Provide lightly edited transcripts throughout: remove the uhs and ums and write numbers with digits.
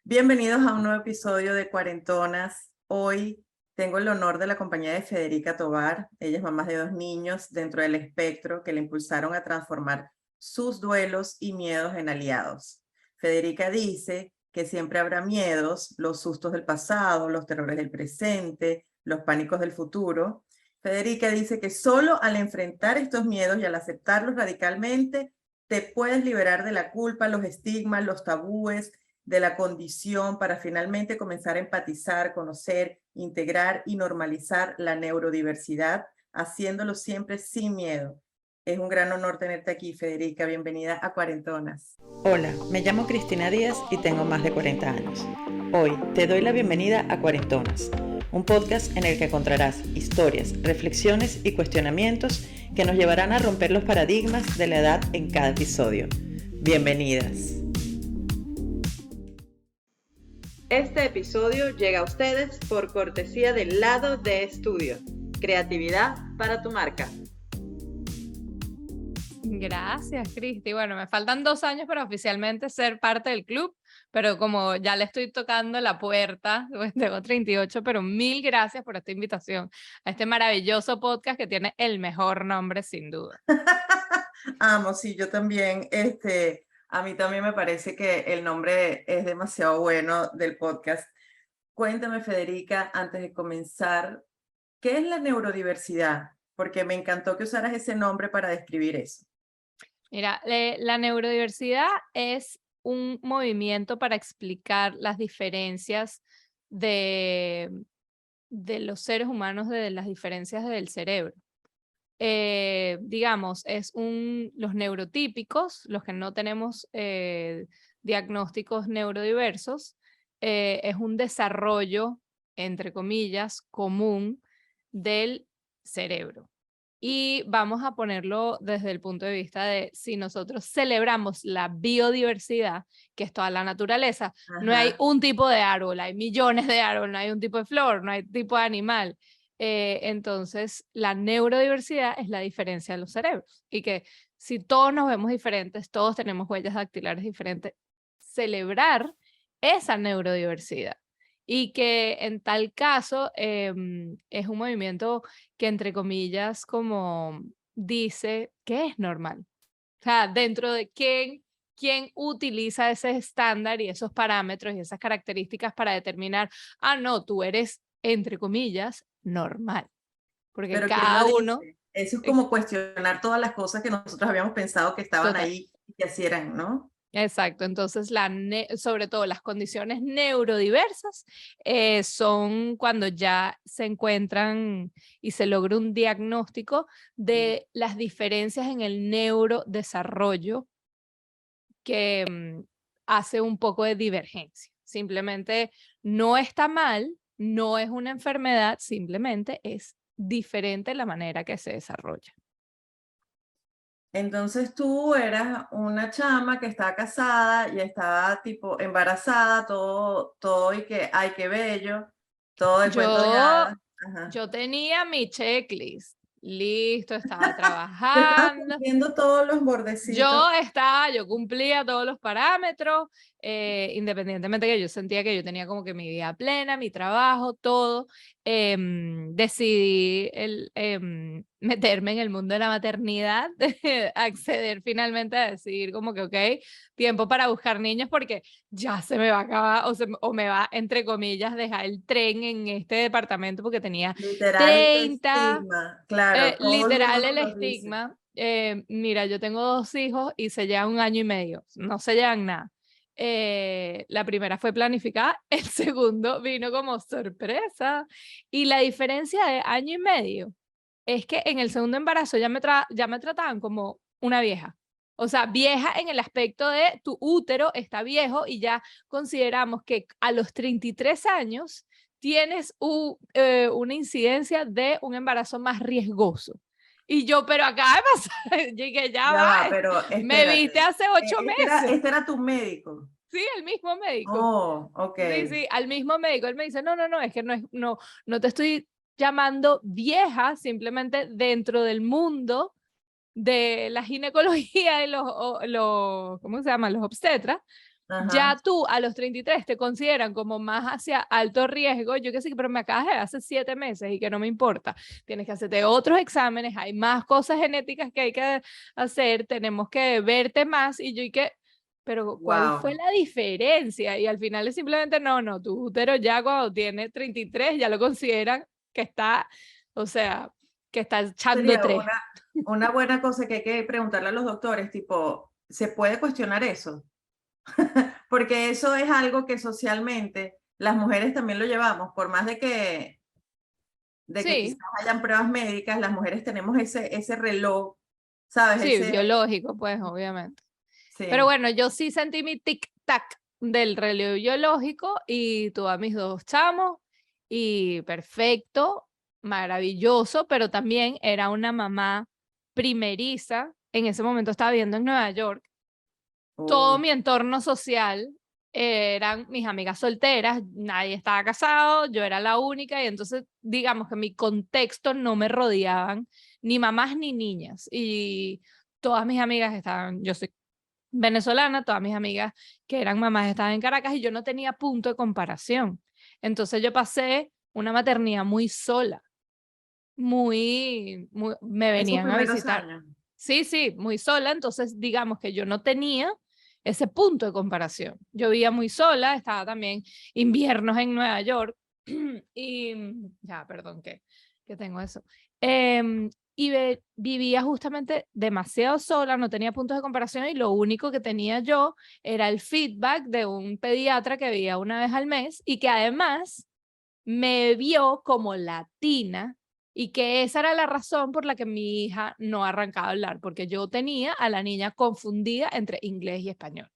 Bienvenidos a un nuevo episodio de Cuarentonas. Hoy tengo el honor de la compañía de Federica Tovar. Ella es mamá de 2 niños dentro del espectro que le impulsaron a transformar sus duelos y miedos en aliados. Federica dice que siempre habrá miedos, los sustos del pasado, los terrores del presente, los pánicos del futuro. Federica dice que solo al enfrentar estos miedos y al aceptarlos radicalmente, te puedes liberar de la culpa, los estigmas, los tabúes, de la condición para finalmente comenzar a empatizar, conocer, integrar y normalizar la neurodiversidad, haciéndolo siempre sin miedo. Es un gran honor tenerte aquí, Federica. Bienvenida a Cuarentonas. Hola, me llamo Cristina Díaz y tengo más de 40 años. Hoy te doy la bienvenida a Cuarentonas, un podcast en el que encontrarás historias, reflexiones y cuestionamientos que nos llevarán a romper los paradigmas de la edad en cada episodio. Bienvenidas. Este episodio llega a ustedes por cortesía del Lado de Estudio. Creatividad para tu marca. Gracias, Cristi. Bueno, me faltan 2 años para oficialmente ser parte del club, pero como ya le estoy tocando la puerta, pues tengo 38, pero mil gracias por esta invitación a este maravilloso podcast que tiene el mejor nombre, sin duda. Amo, sí, yo también. A mí también me parece que el nombre es demasiado bueno del podcast. Cuéntame, Federica, antes de comenzar, ¿qué es la neurodiversidad? Porque me encantó que usaras ese nombre para describir eso. Mira, la neurodiversidad es un movimiento para explicar las diferencias de los seres humanos, de las diferencias del cerebro. Digamos, los neurotípicos, los que no tenemos diagnósticos neurodiversos, es un desarrollo, entre comillas, común del cerebro. Y vamos a ponerlo desde el punto de vista de si nosotros celebramos la biodiversidad, que es toda la naturaleza. No hay un tipo de árbol, hay millones de árboles, no hay un tipo de flor, no hay tipo de animal. Entonces, la neurodiversidad es la diferencia de los cerebros. Y que si todos nos vemos diferentes, todos tenemos huellas dactilares diferentes, celebrar esa neurodiversidad. Y que en tal caso es un movimiento que, entre comillas, como dice que es normal. O sea, dentro de quién utiliza ese estándar y esos parámetros y esas características para determinar, no, tú eres, entre comillas, normal. Porque Pero cada ¿quién lo uno... dice? Eso es como cuestionar todas las cosas que nosotros habíamos pensado que estaban Total. ahí y que así eran, ¿no? Exacto, entonces sobre todo las condiciones neurodiversas son cuando ya se encuentran y se logra un diagnóstico de las diferencias en el neurodesarrollo que hace un poco de divergencia. Simplemente no está mal, no es una enfermedad, simplemente es diferente la manera que se desarrolla. Entonces tú eras una chama que estaba casada y estaba tipo embarazada, todo y que, ay, qué bello, todo de cuento de Yo hadas. Ajá. Yo tenía mi checklist, listo, estaba Tú estabas trabajando. cumpliendo todos los bordecitos. Yo cumplía todos los parámetros, independientemente que yo sentía que yo tenía como que mi vida plena, mi trabajo, todo. Decidí meterme en el mundo de la maternidad, acceder finalmente a decidir como que, ok, tiempo para buscar niños porque ya se me va a acabar o me va, entre comillas, dejar el tren en este departamento porque tenía Literal, tu 30, estigma. Claro, todo el mundo literal nos el lo dice. estigma. Mira, yo tengo 2 hijos y se llevan 1 año y medio, no se llevan nada. La primera fue planificada, el segundo vino como sorpresa. Y la diferencia de 1 año y medio es que en el segundo embarazo ya me trataban como una vieja. O sea, vieja en el aspecto de tu útero está viejo y ya consideramos que a los 33 años tienes una incidencia de un embarazo más riesgoso. Y yo, pero acaba de pasar, llegué, ya Ya va, va, pero me viste espérate. hace 8 Este era, meses. este era tu médico. Sí, el mismo médico. Oh, ok. Sí, sí, al mismo médico. Él me dice, no, es que no te estoy llamando vieja, simplemente dentro del mundo de la ginecología y ¿cómo se llama? Los obstetras, Ajá. Ya tú a los 33 te consideran como más hacia alto riesgo, yo qué sé, pero me acabas de ver hace 7 meses y que no me importa. Tienes que hacerte otros exámenes, hay más cosas genéticas que hay que hacer, tenemos que verte más y yo y que, pero ¿cuál fue Wow. la diferencia? Y al final es simplemente, no, tu útero ya cuando tiene 33 ya lo consideran que está, o sea, que está echando Sería tres. una buena cosa que hay que preguntarle a los doctores, tipo, ¿se puede cuestionar eso? Porque eso es algo que socialmente las mujeres también lo llevamos, por más de que quizás Sí, hayan pruebas médicas, las mujeres tenemos ese reloj, ¿sabes? sí, biológico, pues, obviamente. Pero Sí. bueno, yo sí sentí mi tic-tac del reloj biológico y tuve a mis 2 chamos y perfecto, maravilloso, pero también era una mamá primeriza. En ese momento estaba viviendo en Nueva York. Todo Uy, mi entorno social eran mis amigas solteras, nadie estaba casado, yo era la única y entonces digamos que mi contexto no me rodeaban ni mamás ni niñas y todas mis amigas estaban, yo soy venezolana, todas mis amigas que eran mamás estaban en Caracas y yo no tenía punto de comparación. Entonces yo pasé una maternidad muy sola, me esos venían a primeros visitar. años. Sí, sí, muy sola, entonces digamos que yo no tenía ese punto de comparación. Yo vivía muy sola, estaba también inviernos en Nueva York y ya, perdón que tengo eso. Y vivía justamente demasiado sola, no tenía puntos de comparación y lo único que tenía yo era el feedback de un pediatra que veía una vez al mes y que además me vio como latina y que esa era la razón por la que mi hija no arrancaba a hablar, porque yo tenía a la niña confundida entre inglés y español,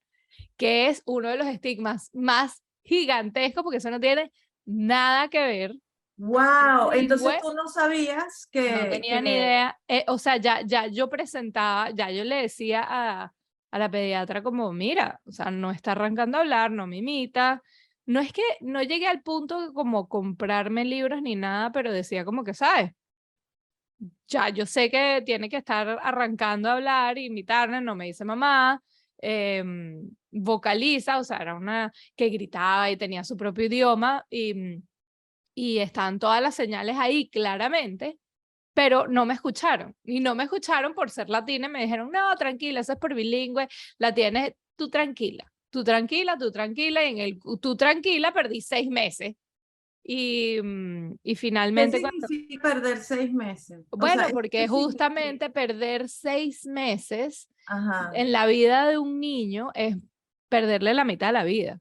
que es uno de los estigmas más gigantescos, porque eso no tiene nada que ver. Ser Wow, entonces bilingüe, tú no sabías no tenía ni idea, o sea, ya yo presentaba, ya yo le decía a la pediatra como, mira, o sea, no está arrancando a hablar, no me imita. No es que no llegué al punto de como comprarme libros ni nada, pero decía como que, ¿sabes? Ya yo sé que tiene que estar arrancando a hablar, imitarme, no me dice mamá, vocaliza, o sea, era una que gritaba y tenía su propio idioma y están todas las señales ahí claramente, pero no me escucharon. Y no me escucharon por ser latina y me dijeron, no, tranquila, eso es por bilingüe, la tienes tú tranquila, tú tranquila, tú tranquila, y en el tú tranquila perdí 6 meses. Y ¿qué finalmente cuando, significa perder 6 meses? O sea, bueno, ¿eso porque qué significa? justamente perder 6 meses Ajá, en la vida de un niño es perderle la mitad de la vida,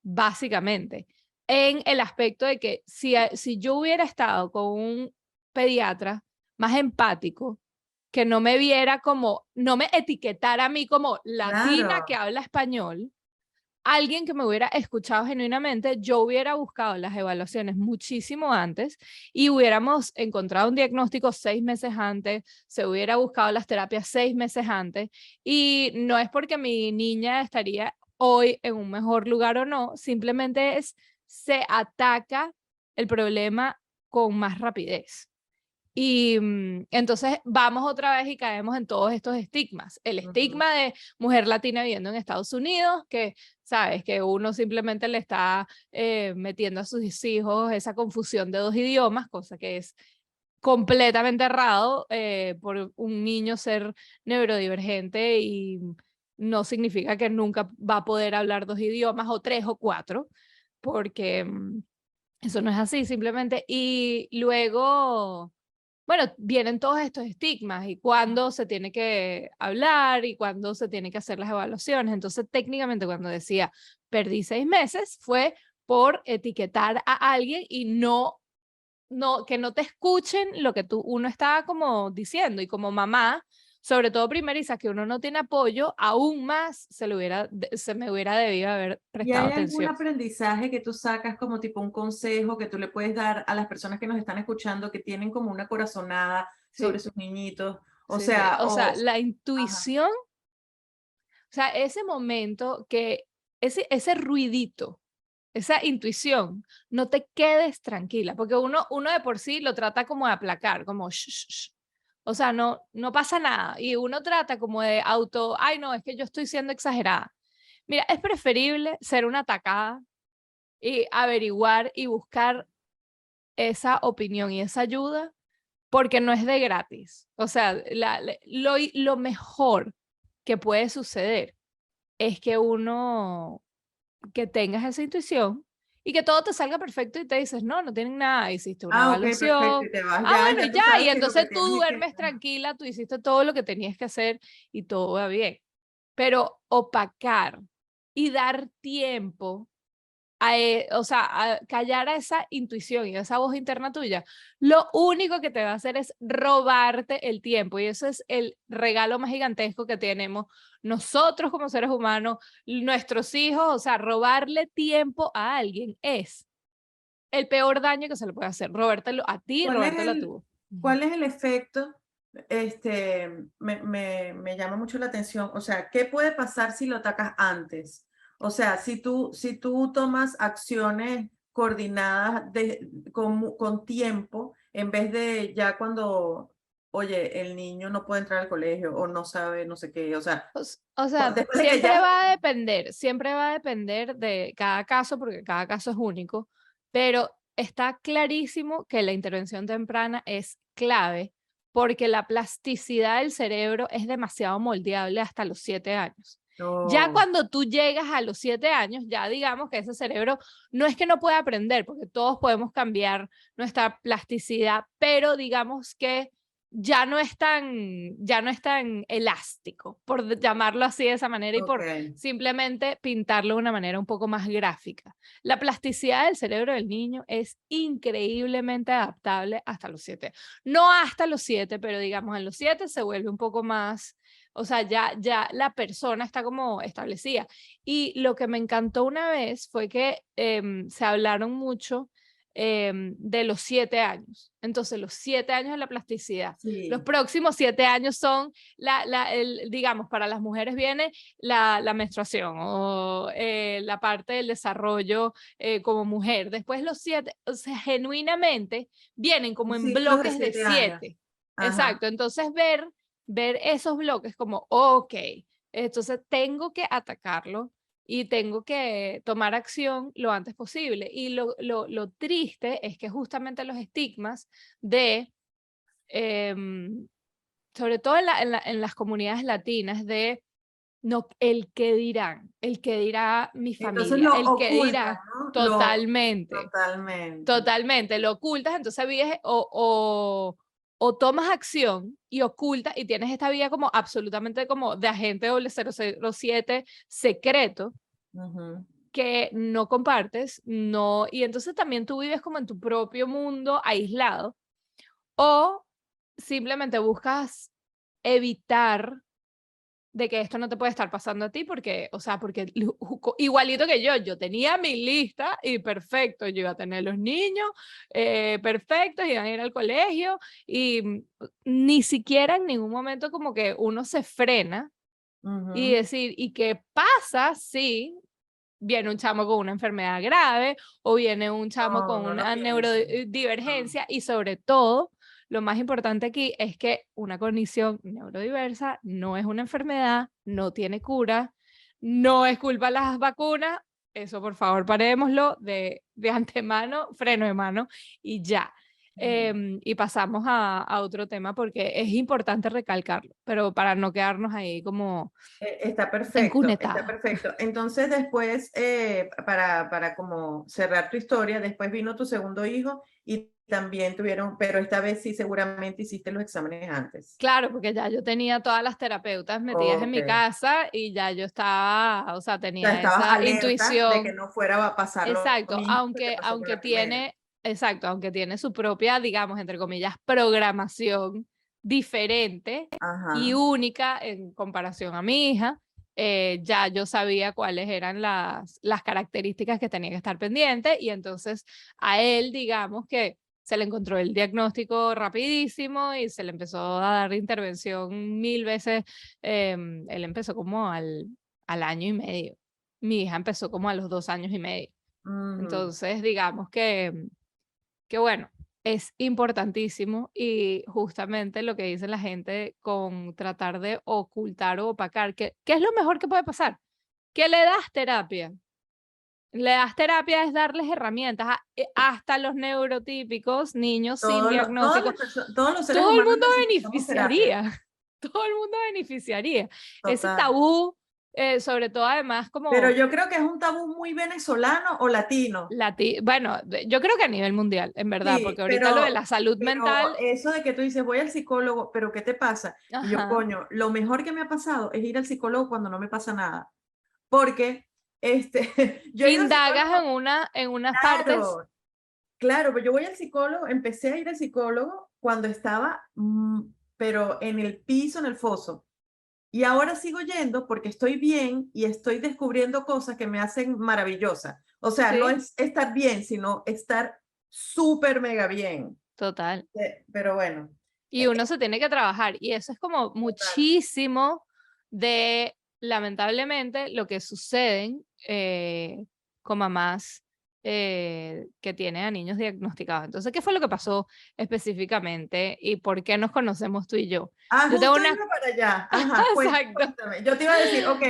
básicamente. En el aspecto de que si yo hubiera estado con un pediatra más empático, que no me viera como, no me etiquetara a mí como latina que claro. habla español, alguien que me hubiera escuchado genuinamente, yo hubiera buscado las evaluaciones muchísimo antes y hubiéramos encontrado un diagnóstico 6 meses antes, se hubiera buscado las terapias 6 meses antes y no es porque mi niña estaría hoy en un mejor lugar o no, simplemente se ataca el problema con más rapidez. Y entonces vamos otra vez y caemos en todos estos estigmas. El Ujú. estigma de mujer latina viviendo en Estados Unidos, que sabes que uno simplemente le está metiendo a sus hijos esa confusión de 2 idiomas, cosa que es completamente errado por un niño ser neurodivergente y no significa que nunca va a poder hablar 2 idiomas o 3 o 4, porque eso no es así simplemente. Y luego bueno, vienen todos estos estigmas y cuándo se tiene que hablar y cuándo se tiene que hacer las evaluaciones. Entonces, técnicamente, cuando decía perdí 6 meses, fue por etiquetar a alguien y que no te escuchen lo que uno estaba como diciendo. Y como mamá, sobre todo primeriza, que uno no tiene apoyo, aún más se me hubiera debido haber ¿Y prestado hay algún atención. aprendizaje que tú sacas como tipo un consejo que tú le puedes dar a las personas que nos están escuchando que tienen como una corazonada sobre Sí, sus niñitos? O sí, sí. sea, O sea, o... la Ajá, intuición, o sea, ese momento que, ese ruidito, esa intuición, no te quedes tranquila, porque uno de por sí lo trata como de aplacar, como "Shh, shh, shh". O sea, no pasa nada. Y uno trata como de ay no, es que yo estoy siendo exagerada. Mira, es preferible ser una atacada y averiguar y buscar esa opinión y esa ayuda porque no es de gratis. O sea, lo mejor que puede suceder es que que tengas esa intuición y que todo te salga perfecto y te dices, no, no tienen nada, hiciste una Ok, perfecto, evaluación, y te vas bueno, y ya tú ya, y sabes que lo que entonces tú tienes es que... duermes tranquila, tú hiciste todo lo que tenías que hacer y todo va bien. Pero opacar y dar tiempo o sea, a callar a esa intuición y a esa voz interna tuya, lo único que te va a hacer es robarte el tiempo y eso es el regalo más gigantesco que tenemos nosotros como seres humanos, nuestros hijos, o sea, robarle tiempo a alguien es el peor daño que se le puede hacer, robártelo a ti y ¿Cuál es robártelo a tú. cuál es el efecto? Me llama mucho la atención. O sea, ¿qué puede pasar si lo atacas antes? O sea, si tú tomas acciones coordinadas con tiempo, en vez de ya cuando, oye, el niño no puede entrar al colegio o no sabe, no sé qué. O sea, O sea, después de que ya... siempre va a depender de cada caso, porque cada caso es único, pero está clarísimo que la intervención temprana es clave porque la plasticidad del cerebro es demasiado moldeable hasta los 7 años. Ya No, cuando tú llegas a los 7 años, ya digamos que ese cerebro no es que no pueda aprender, porque todos podemos cambiar nuestra plasticidad, pero digamos que ya no es tan elástico, por llamarlo así de esa manera y ok, por simplemente pintarlo de una manera un poco más gráfica. La plasticidad del cerebro del niño es increíblemente adaptable hasta los 7. No hasta los 7, pero digamos en los 7 se vuelve un poco más, o sea, ya la persona está como establecida. Y lo que me encantó una vez fue que se hablaron mucho de los 7 años. Entonces, los 7 años de la plasticidad. Los sí. próximos 7 años son, digamos, para las mujeres viene la menstruación o la parte del desarrollo como mujer. Después los 7, o sea, genuinamente vienen como Los en ciclos de bloques de 7 años. 7. Ajá. Exacto. Entonces, ver esos bloques como, ok, entonces tengo que atacarlo y tengo que tomar acción lo antes posible. Y lo triste es que justamente los estigmas de, em, sobre todo en las comunidades latinas, de no, el que dirá mi Entonces familia, lo el que ocultan, dirá ¿no? totalmente, Totalmente. totalmente, lo ocultas, entonces vives o tomas acción y ocultas y tienes esta vida como absolutamente como de agente 007 secreto Ujú. que no compartes, no, y entonces también tú vives como en tu propio mundo aislado o simplemente buscas evitar de que esto no te puede estar pasando a ti porque, o sea, porque igualito que yo tenía mi lista y perfecto, yo iba a tener los niños perfectos, iban a ir al colegio y ni siquiera en ningún momento como que uno se frena y Ujú. decir, ¿y qué pasa si viene un chamo con una enfermedad grave o viene un chamo No, con no lo una piensan. No. neurodivergencia y sobre todo, lo más importante aquí es que una condición neurodiversa no es una enfermedad, no tiene cura, no es culpa de las vacunas, eso por favor parémoslo de antemano, freno de mano y ya. Ujú. Y pasamos a otro tema porque es importante recalcarlo, pero para no quedarnos ahí como Está perfecto, está encunetados. perfecto. Entonces después, para como cerrar tu historia, después vino tu segundo hijo y también tuvieron, pero esta vez sí seguramente hiciste los exámenes antes. Claro, porque ya yo tenía todas las terapeutas metidas en Ok. mi casa y ya yo estaba, o sea, O sea, tenía estabas esa alerta de que intuición. no fuera a pasar lo Exacto, mismo que te pasó con la primera. aunque tiene su propia, digamos, entre comillas, programación diferente y Ajá. única en comparación a mi hija, ya yo sabía cuáles eran las características que tenía que estar pendiente y entonces a él, digamos que se le encontró el diagnóstico rapidísimo y se le empezó a dar intervención 1000 veces. Él empezó como al año y medio. Mi hija empezó como a los 2 años y medio. Ujú. Entonces, digamos que bueno, es importantísimo y justamente lo que dice la gente con tratar de ocultar o opacar, ¿qué es lo mejor que puede pasar? ¿Qué le das terapia? Le das terapia es darles herramientas, hasta los neurotípicos, niños sin diagnóstico. Todos los seres Todo el humanos mundo necesitamos terapia. beneficiaría. Todo el mundo beneficiaría. Ese Total. tabú, sobre todo además como... Pero yo creo que es un tabú muy venezolano o latino. Bueno, yo creo que a nivel mundial, en verdad, porque Sí, ahorita lo de la salud mental... eso de que tú dices, voy al psicólogo, pero ¿qué te pasa? Y yo, Ajá, coño, lo mejor que me ha pasado es ir al psicólogo cuando no me pasa nada. Porque, yo he ido al indagas psicólogo, en unas partes... claro, pero yo voy al psicólogo, empecé a ir al psicólogo cuando estaba, pero en el piso, en el foso. Y ahora sigo yendo porque estoy bien y estoy descubriendo cosas que me hacen maravillosa. O sea, no Sí, es estar bien, sino estar súper mega bien. total. Pero bueno, Y uno se tiene que trabajar. Y eso es como total. muchísimo de, lamentablemente, lo que suceden con mamás que tienen a niños diagnosticados. Entonces, ¿qué fue lo que pasó específicamente y por qué nos conocemos tú y yo? Yo tengo Justo una... iba para allá. Ajá, Exacto. cuéntame. Yo te iba a decir, ok,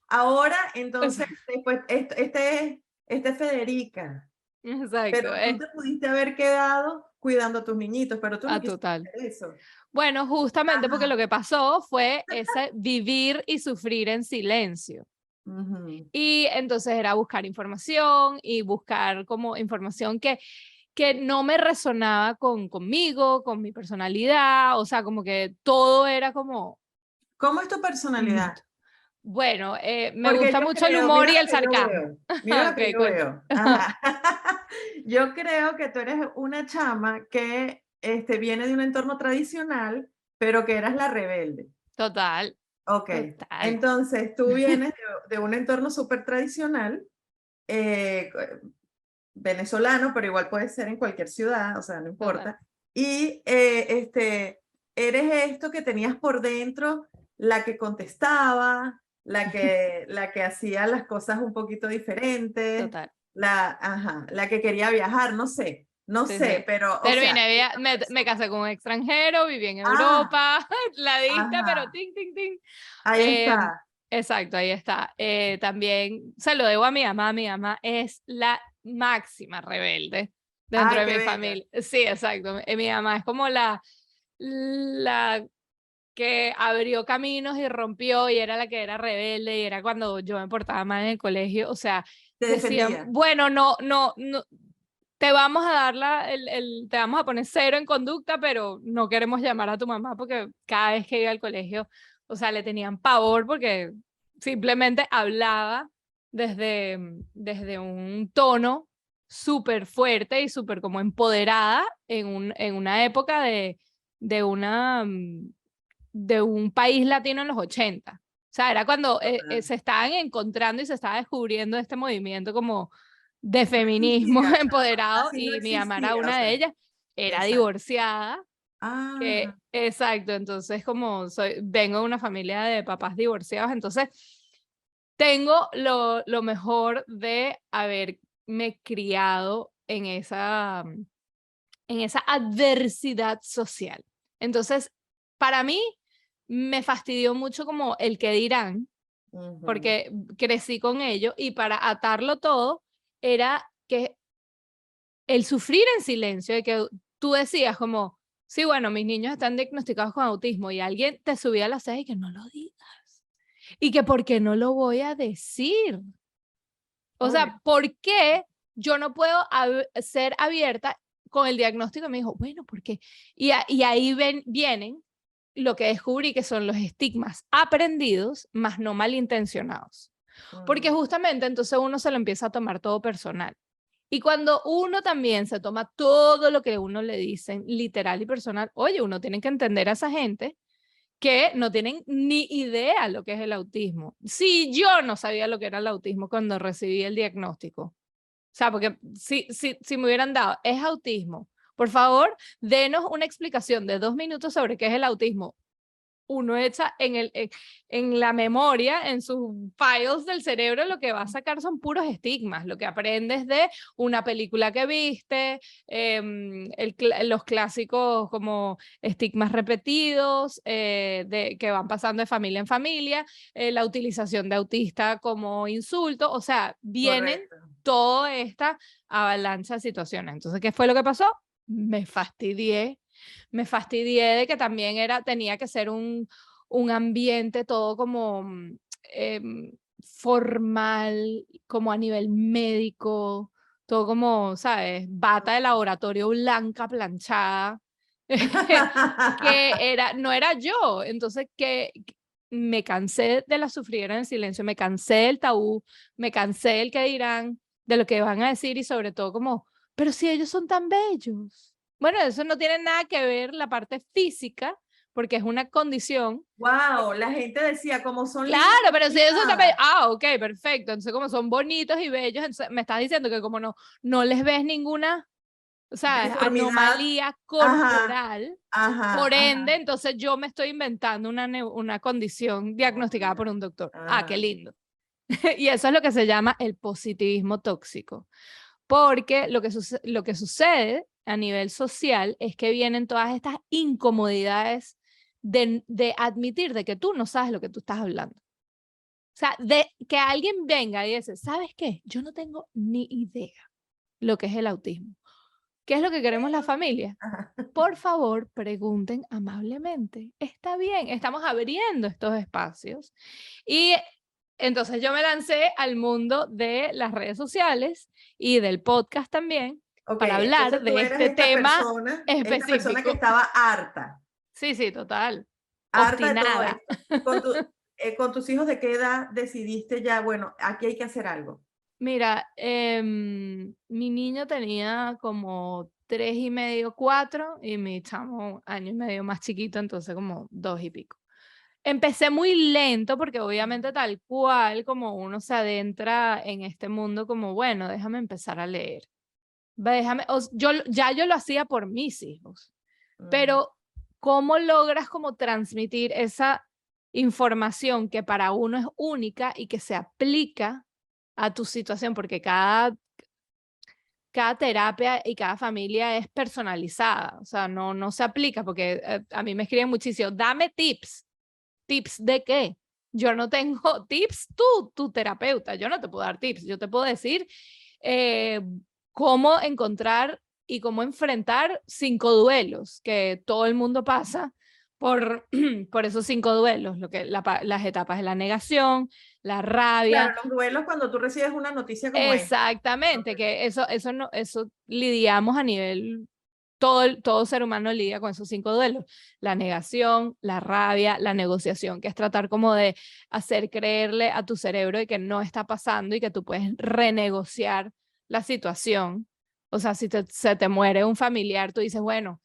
ahora entonces, Exacto. después, este es Federica, pero Exacto. tú te pudiste haber quedado cuidando a tus niñitos, pero tú no quisiste Total. hacer eso. Bueno, justamente porque lo Ajá. que pasó fue ese vivir y sufrir en silencio. Ujú. Y entonces era buscar información y buscar como información que no me resonaba conmigo, con mi personalidad, o sea, como que todo era como... ¿Cómo es tu personalidad? Bueno, me Porque gusta yo mucho el creo, humor mira y lo el que yo sarcasmo. veo, mira lo que Ok, yo cuenta. veo. Ajá. Yo creo que tú eres una chama que viene de un entorno tradicional, pero que eras la rebelde. Total, Ok, total. entonces tú vienes de un entorno súper tradicional, venezolano, pero igual puede ser en cualquier ciudad, o sea, no Total. importa. Y eres esto que tenías por dentro, la que contestaba, la que hacía las cosas un poquito diferentes, Total. la que quería viajar, no Sí, sé, sí. pero, o sea, Terminé, esa me persona. casé con un extranjero, viví en Ah, Europa, la diste, pero ajá, ting, ting, ting. ahí Em, está. exacto, ahí está. También se lo debo a mi mamá es la máxima rebelde dentro Ay, de qué mi bella. familia. Sí, exacto. Mi mamá es como la que abrió caminos y rompió y era la que era rebelde y era cuando yo me portaba mal en el colegio, o sea, Te decían, defendía. bueno, no, te vamos a dar te vamos a poner 0 en conducta, pero no queremos llamar a tu mamá porque cada vez que iba al colegio, o sea, le tenían pavor porque simplemente hablaba desde un tono súper fuerte y súper como empoderada en una época de, una, de un país latino en los 80. O sea, era cuando Total. se estaban encontrando y se estaba descubriendo este movimiento como de No feminismo existía, chama. empoderado Así no y mi mamá era existía, o una de sea, ellas, era exacto. divorciada, Ah, exacto, entonces como vengo de una familia de papás divorciados, entonces tengo lo mejor de haberme criado en esa adversidad social. Entonces, para mí me fastidió mucho como el que dirán, ujú. porque crecí con ello y para atarlo todo era que el sufrir en silencio, de que tú decías como, sí, bueno, mis niños están diagnosticados con autismo y alguien te subía a las cejas y que no lo digas. Y que por qué no lo voy a decir. O Obvio. sea, ¿por qué yo no puedo ser abierta con el diagnóstico? Y me dijo, bueno, ¿por qué? Y ahí vienen lo que descubrí que son los estigmas aprendidos, más no malintencionados. Porque Mm, justamente entonces uno se lo empieza a tomar todo personal. Y cuando uno también se toma todo lo que uno le dicen, literal y personal, oye, uno tiene que entender a esa gente que no tienen ni idea lo que es el autismo. Si yo no sabía lo que era el autismo cuando recibí el diagnóstico. O sea, porque si me hubieran dado, es autismo. Por favor, denos una explicación de 2 minutos sobre qué es el autismo. uno echa en la memoria, en sus files del cerebro, lo que va a sacar son puros estigmas, lo que aprendes de una película que viste, los clásicos como estigmas repetidos, que van pasando de familia en familia, la utilización de autista como insulto, o sea, vienen Correcto. toda esta avalancha de situaciones. Entonces, ¿qué fue lo que pasó? Me fastidié de que también tenía que ser un ambiente todo como formal, como a nivel médico, todo como, ¿sabes? Bata de laboratorio blanca planchada, que no era yo. Entonces, que me cansé de la sufrida en silencio, me cansé del tabú, me cansé del que dirán, de lo que van a decir y sobre todo como, pero si ellos son tan bellos. Bueno, eso no tiene nada que ver la parte física, porque es una condición. Wow, la gente decía, como son lindos. Claro, pero si ellos son tan bellos, Ah, ok, perfecto. Entonces, como son bonitos y bellos, entonces me estás diciendo que como no les ves ninguna, o sea, deformidad. anomalía Ajá, corporal, ajá, por ende, ajá. entonces yo me estoy inventando una condición diagnosticada por un doctor. Ah, qué Ajá. lindo. Y eso es lo que se llama el positivismo tóxico. Porque lo que sucede a nivel social es que vienen todas estas incomodidades de admitir de que tú no sabes lo que tú estás hablando. O sea, de que alguien venga y dice, ¿sabes qué? Yo no tengo ni idea lo que es el autismo. ¿Qué es lo que queremos la familia? Ajá. Por favor, pregunten amablemente. Está bien, estamos abriendo estos espacios. Y entonces yo me lancé al mundo de las redes sociales y del podcast también Ok, para hablar entonces tú de eras este tema esta persona que específico. estaba harta, Sí, sí, total. harta de todo Obstinada. esto. Con tus hijos, ¿de qué edad decidiste ya, bueno, aquí hay que hacer algo? Mira, mi niño tenía como 3 y medio, 4, y mi chamo 1 año y medio más chiquito, entonces como 2 y pico. Empecé muy lento porque obviamente tal cual como uno se adentra en este mundo como, bueno, déjame empezar a leer. Yo lo hacía por mis hijos, Ujú. pero ¿cómo logras como transmitir esa información que para uno es única y que se aplica a tu situación? Porque cada terapia y cada familia es personalizada, o sea, no se aplica porque a mí me escriben muchísimo, dame tips. ¿Tips de qué? Yo no tengo tips, tu terapeuta, yo no te puedo dar tips, yo te puedo decir eh, cómo encontrar y cómo enfrentar 5 duelos, que todo el mundo pasa por, por esos 5 duelos, las etapas de la negación, la Claro, rabia. los duelos cuando tú recibes una noticia como esta. Exactamente, Ok. que eso lidiamos a nivel, todo ser humano lidia con esos 5 duelos: la negación, la rabia, la negociación, que es tratar como de hacer creerle a tu cerebro de que no está pasando y que tú puedes renegociar la situación. O sea, si se te muere un familiar, tú dices, bueno,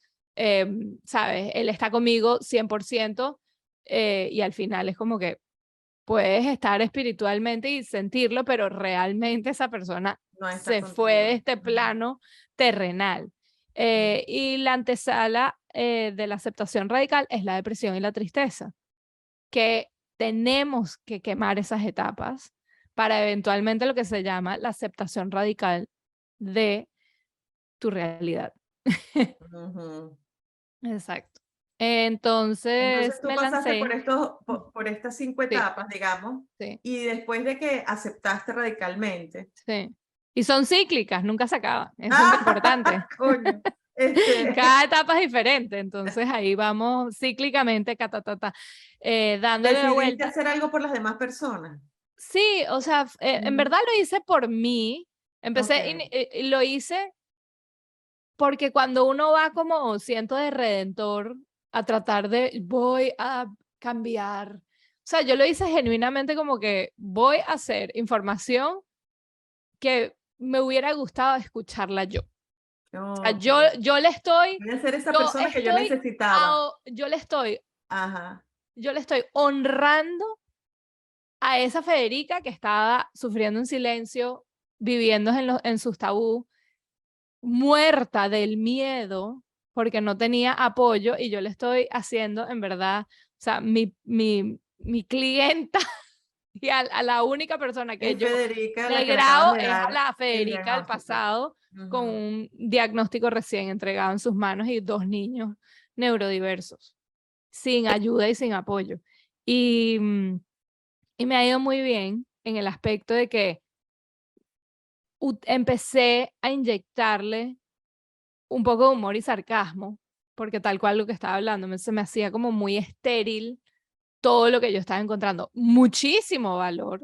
sabes, él está conmigo 100%, y al final es como que puedes estar espiritualmente y sentirlo, pero realmente esa persona No está se fue de contigo. este Ujú, plano terrenal. ujú. Y la antesala de la aceptación radical es la depresión y la tristeza, que tenemos que quemar esas etapas para eventualmente lo que se llama la aceptación radical de tu realidad. Ujú. Exacto. Entonces Entonces tú me pasaste lancé. por estas 5 Sí, etapas, digamos, sí. y después de que aceptaste radicalmente. Sí. Y son cíclicas, nunca se acaban. Eso es lo ¡Ah! importante. Coño. Cada etapa es diferente, entonces ahí vamos cíclicamente, dándole la Decidiste vuelta. hacer algo por las demás personas. Sí, o sea, en Ujú. verdad lo hice por mí. Ok. Y lo hice porque cuando uno va como siento de redentor a tratar de, voy a cambiar. O sea, yo lo hice genuinamente como que voy a hacer información que me hubiera gustado escucarla yo. Sea, Ok. yo le estoy, Voy a ser esa yo persona que yo estoy, necesitaba. yo le estoy, Ajá. yo le estoy honrando a esa Federica que estaba sufriendo en silencio, viviendo en sus tabú, muerta del miedo porque no tenía apoyo, y yo le estoy haciendo en verdad sea, mi clienta y a la única persona que Es yo Federica la le que me acabas grabo de es a dar la el Federica del diagnóstico. pasado con un diagnóstico recién entregado en sus manos y 2 niños neurodiversos, sin ayuda y sin apoyo. Y me ha ido muy bien en el aspecto de que empecé a inyectarle un poco de humor y sarcasmo, porque tal cual lo que estaba hablando, se me hacía como muy estéril todo lo que yo estaba encontrando. Muchísimo valor,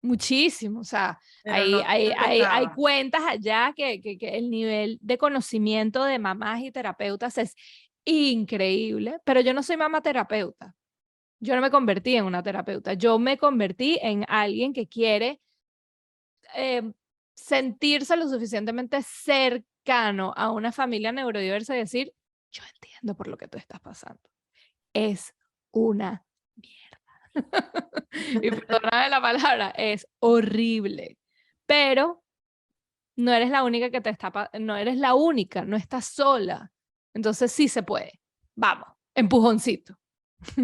muchísimo. O sea, Pero no te hay tocaba. cuentas allá que el nivel de conocimiento de mamás y terapeutas es increíble, pero yo no soy mamá terapeuta. Yo no me convertí en una terapeuta. Yo me convertí en alguien que quiere sentirse lo suficientemente cercano a una familia neurodiversa y decir, yo entiendo por lo que tú estás pasando. Es una mierda. Y perdóname la palabra, es horrible. Pero no eres la única que no eres la única, no estás sola. Entonces sí se puede. Vamos, empujoncito.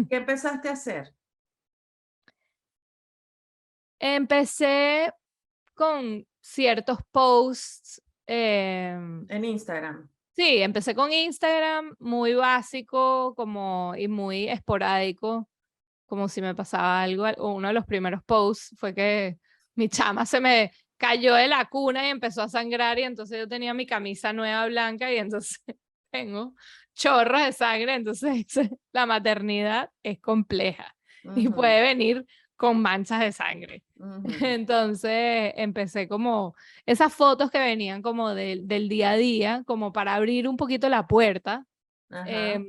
¿Qué empezaste a hacer? Empecé con ciertos posts. En Instagram. Sí, empecé con Instagram, muy básico y muy esporádico, como si me pasaba algo. Uno de los primeros posts fue que mi chama se me cayó de la cuna y empezó a sangrar y entonces yo tenía mi camisa nueva blanca y entonces tengo chorros de sangre, entonces la maternidad es compleja y puede venir con manchas de sangre. Entonces empecé como esas fotos que venían como del día a día, como para abrir un poquito la puerta Ajá.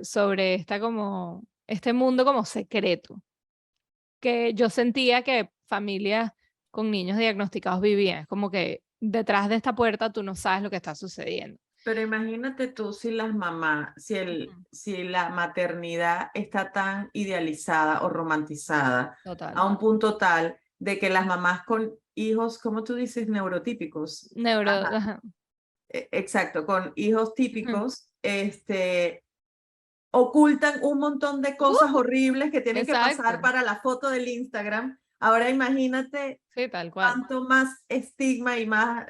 sobre este mundo como secreto, que yo sentía que familias con niños diagnosticados vivían. Es como que detrás de esta puerta tú no sabes lo que está sucediendo. Pero imagínate tú si las mamás, Ujú. si la maternidad está tan idealizada o romantizada Total. a un punto tal de que las mamás con hijos, ¿cómo tú dices? Neurotípicos. Ajá, Ajá. exacto, con hijos Ujú. típicos, ocultan un montón de cosas horribles que tienen que pasar Exacto. para la foto del Instagram. Ahora imagínate Sí, tal cual. cuánto más estigma y más,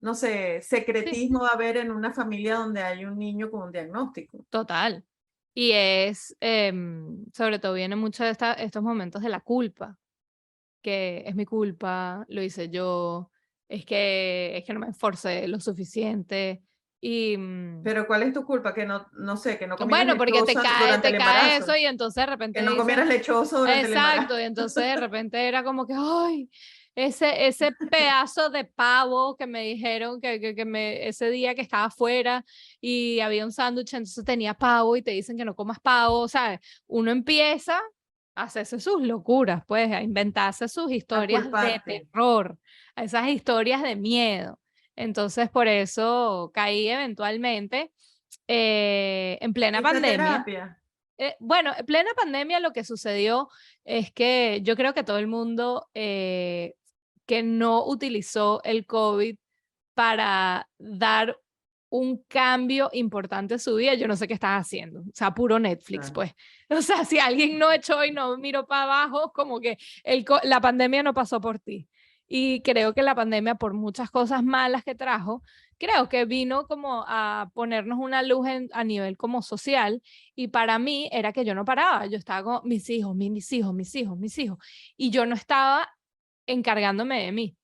no sé, Sí, secretismo va a haber en una familia donde hay un niño con un diagnóstico. total. Y sobre todo viene mucho de estos momentos de la culpa, que es mi culpa, lo hice yo, es que no me esforcé lo suficiente. Y Pero ¿cuál es tu culpa? Que no sé, que no comieras bueno, porque lechosa durante el te cae eso embarazo. y entonces de repente Que no dices, comieras lechoso durante el exacto, embarazo. y entonces de repente era como que, ay, ese pedazo de pavo que me dijeron ese día que estaba afuera y había un sándwich, entonces tenía pavo y te dicen que no comas pavo, ¿sabes? Uno empieza a hacerse sus locuras, pues, a inventarse sus A historias de culparte. terror, a esas historias de miedo. Entonces, por eso caí eventualmente en plena ¿Hiciste pandemia. terapia? Bueno, en plena pandemia lo que sucedió es que yo creo que todo el mundo que no utilizó el COVID para dar un cambio importante en su vida, yo no sé qué estás haciendo. O sea, puro Netflix, Claro. pues. O sea, si alguien no echó y no miró para abajo, como que la pandemia no pasó por ti. Y creo que la pandemia, por muchas cosas malas que trajo, creo que vino como a ponernos una luz a nivel como social. Y para mí era que yo no paraba. Yo estaba con mis hijos, mis hijos, mis hijos, mis hijos. Y yo no estaba encargándome de mí.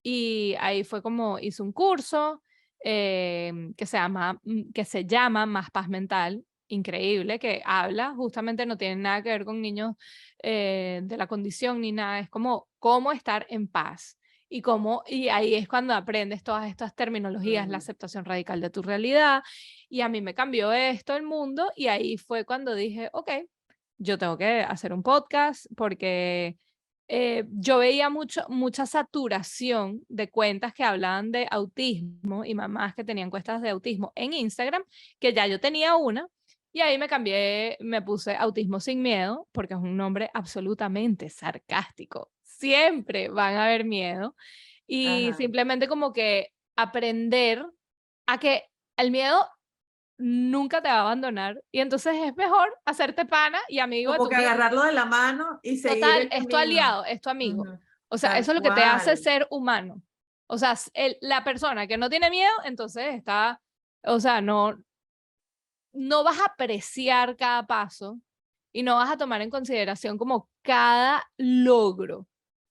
Y ahí fue como hice un curso que se llama Más Paz Mental, increíble, que habla, justamente no tiene nada que ver con niños de la condición ni nada, es como cómo estar en paz. Y ahí es cuando aprendes todas estas terminologías, la aceptación radical de tu realidad. Y a mí me cambió esto el mundo y ahí fue cuando dije, ok, yo tengo que hacer un podcast porque yo veía mucha saturación de cuentas que hablaban de autismo y mamás que tenían cuentas de autismo en Instagram, que ya yo tenía una, y ahí me puse Autismo sin Miedo, porque es un nombre absolutamente sarcástico. Siempre van a haber miedo. Y Ajá. simplemente como que aprender a que el miedo nunca te va a abandonar y entonces es mejor hacerte pana y amigo de Como tu que vida. agarrarlo de la mano y seguir Total, el es tu camino. aliado, es tu amigo. Ujú. O sea, eso Tal es lo que te hace cual. ser humano. O sea, la persona que no tiene miedo, entonces está, o sea, no vas a apreciar cada paso y no vas a tomar en consideración como cada logro.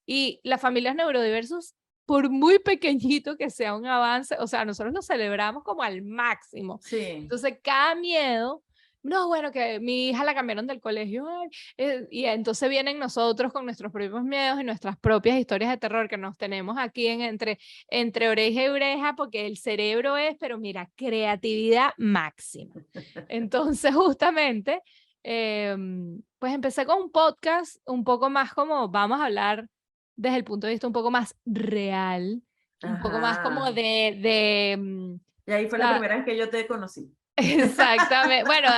Y las familias neurodiversos, por muy pequeñito que sea un avance, o sea, nosotros lo celebramos como al máximo. Sí. Entonces, cada miedo, no, bueno, que mi hija la cambiaron del colegio, ay, y entonces vienen nosotros con nuestros propios miedos y nuestras propias historias de terror que nos tenemos aquí entre oreja y oreja, porque el cerebro es, pero mira, creatividad máxima. Entonces, justamente, pues empecé con un podcast un poco más como, vamos a hablar desde el punto de vista un poco más real, un poco más como Ajá. de Y ahí fue la la- primera vez que yo te conocí. exactamente. Bueno,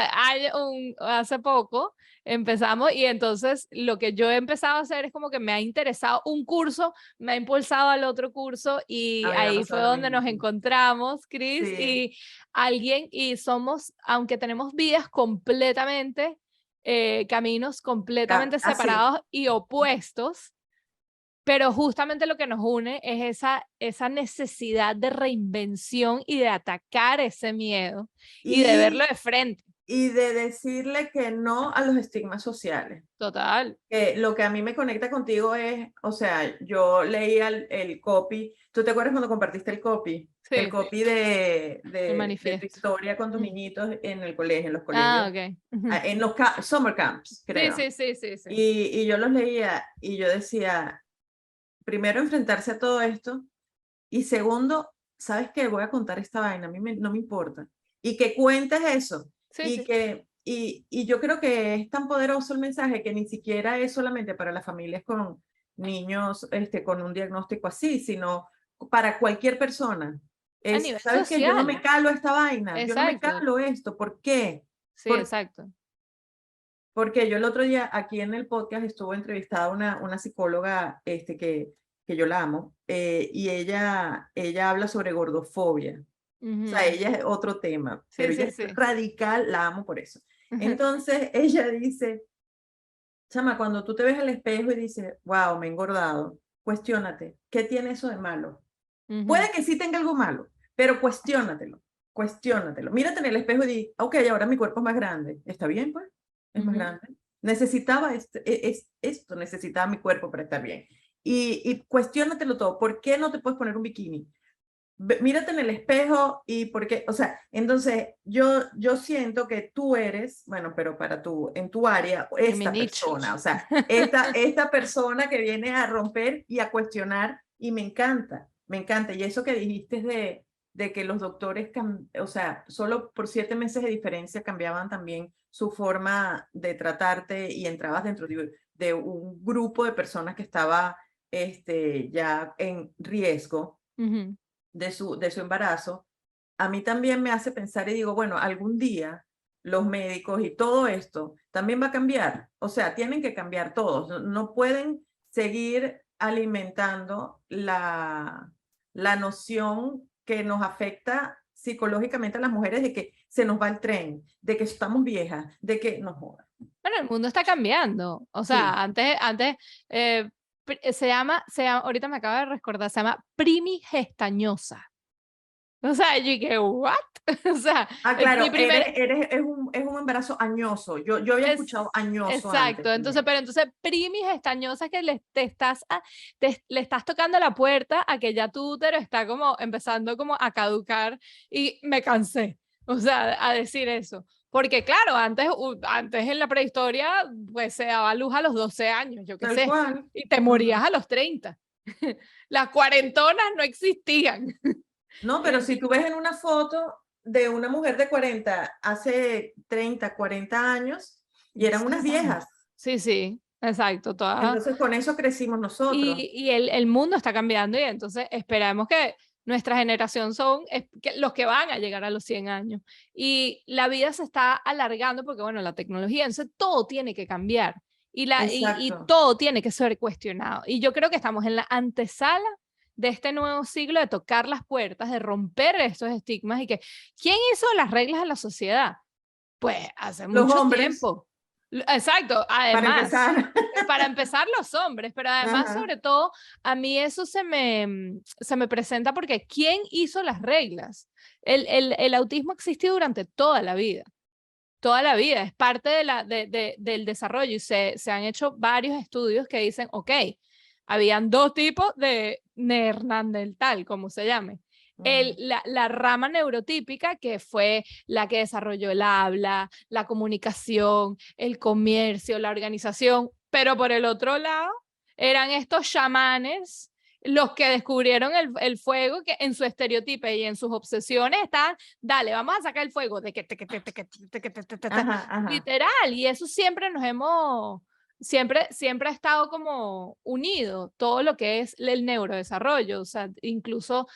hace poco empezamos y entonces lo que yo he empezado a hacer es como que me ha interesado un curso, me ha impulsado al otro curso y A mí me ha ahí fue pasado lo donde mismo, nos sí. encontramos, Chris, Sí. y alguien, y somos, aunque tenemos vidas completamente, caminos completamente Así. separados y opuestos, pero justamente lo que nos une es esa necesidad de reinvención y de atacar ese miedo y de verlo Y, de frente. y de decirle que no a los estigmas sociales. Total. Que lo que a mí me conecta contigo es, o sea, yo leía el copy. ¿Tú te acuerdas cuando compartiste el copy? El Sí, copy el de tu manifiesto. historia con tus Ujú. niñitos en el colegio, en los Ah, colegios, ok. Ujú. en los summer camps, Sí, creo. sí, sí, sí, sí. Y yo los leía y yo decía, primero enfrentarse a todo esto y segundo, ¿sabes qué? Voy a contar esta vaina, a mí no me importa. Y que cuentes eso. Sí, sí. Y yo creo que es tan poderoso el mensaje que ni siquiera es solamente para las familias con niños con un diagnóstico así, sino para cualquier persona. A Es, nivel ¿sabes qué? Yo no me social. calo esta vaina, yo no me Exacto. calo esto. ¿Por qué? Sí, Por, exacto. porque yo el otro día aquí en el podcast estuvo entrevistada una psicóloga que yo la amo, y ella habla sobre gordofobia. O sea, Ujú. ella es otro tema, Sí, pero ella sí, es sí. radical, la amo por eso. Entonces ella dice, chama, cuando tú te ves al espejo y dices, wow, me he engordado, cuestiónate, ¿qué tiene eso de malo? Ujú. Puede que sí tenga algo malo, pero cuestiónatelo, cuestiónatelo. Mírate en el espejo y di, ok, ahora mi cuerpo es más grande. ¿Está bien, pues? Es más Ujú. grande. Necesitaba esto, necesitaba mi cuerpo para estar bien. Y cuestiónatelo todo. ¿Por qué no te puedes poner un bikini? Mírate en el espejo y porque, o sea, entonces yo siento que tú eres, bueno, pero en tu área, En mi esta nicho. persona, o sea, esta persona que viene a romper y a cuestionar y me encanta, me encanta. Y eso que dijiste de que los doctores, o sea, solo por 7 meses de diferencia cambiaban también su forma de tratarte y entrabas dentro de un grupo de personas que estaba ya en riesgo Ujú. de su embarazo, a mí también me hace pensar y digo, bueno, algún día los médicos y todo esto también va a cambiar. O sea, tienen que cambiar todos. No pueden seguir alimentando la noción que nos afecta psicológicamente a las mujeres de que se nos va el tren, de que estamos viejas, de que no jodas. Bueno, el mundo está cambiando. O Sí, sea, antes ahorita me acabo de recordar, se llama primigestañosa. O sea, yo dije, ¿what? O sea, ah, mi claro, primer, es un embarazo añoso. Yo había escuchado es, añoso exacto. antes Entonces, también. pero entonces, primigestañosa que le estás tocando la puerta a que ya tu útero está como empezando como a caducar y me cansé. O sea, a decir eso. Porque claro, antes en la prehistoria, pues se daba luz a los 12 años, yo qué Tal sé, cual. y te morías Ujú. a los 30. Las cuarentonas no existían. No, pero si tú ves en una foto de una mujer de 40 hace 30, 40 años, y eran unas viejas. Sí, sí, exacto. Entonces con eso crecimos nosotros. Y el mundo está cambiando y entonces esperamos que nuestra generación son los que van a llegar a los 100 años. Y la vida se está alargando porque, bueno, la tecnología, entonces todo tiene que cambiar y Exacto. todo tiene que ser cuestionado. Y yo creo que estamos en la antesala de este nuevo siglo, de tocar las puertas, de romper estos estigmas y que, ¿quién hizo las reglas de la sociedad? Pues hace Los mucho hombres, tiempo. Exacto, para además, empezar. para empezar los hombres, pero además Ajá. sobre todo a mí eso se me presenta porque ¿quién hizo las reglas? El autismo ha existido durante toda la vida, es parte del desarrollo y se han hecho varios estudios que dicen, ok, habían dos tipos de neandertal, como se llame. La rama neurotípica, que fue la que desarrolló el habla, la comunicación, el comercio, la organización, pero por el otro lado eran estos chamanes los que descubrieron el fuego, que en su estereotipo y en sus obsesiones estaban, dale, vamos a sacar el fuego, Ajá, ajá. literal, y eso siempre siempre ha estado como unido, todo lo que es el neurodesarrollo, o sea, incluso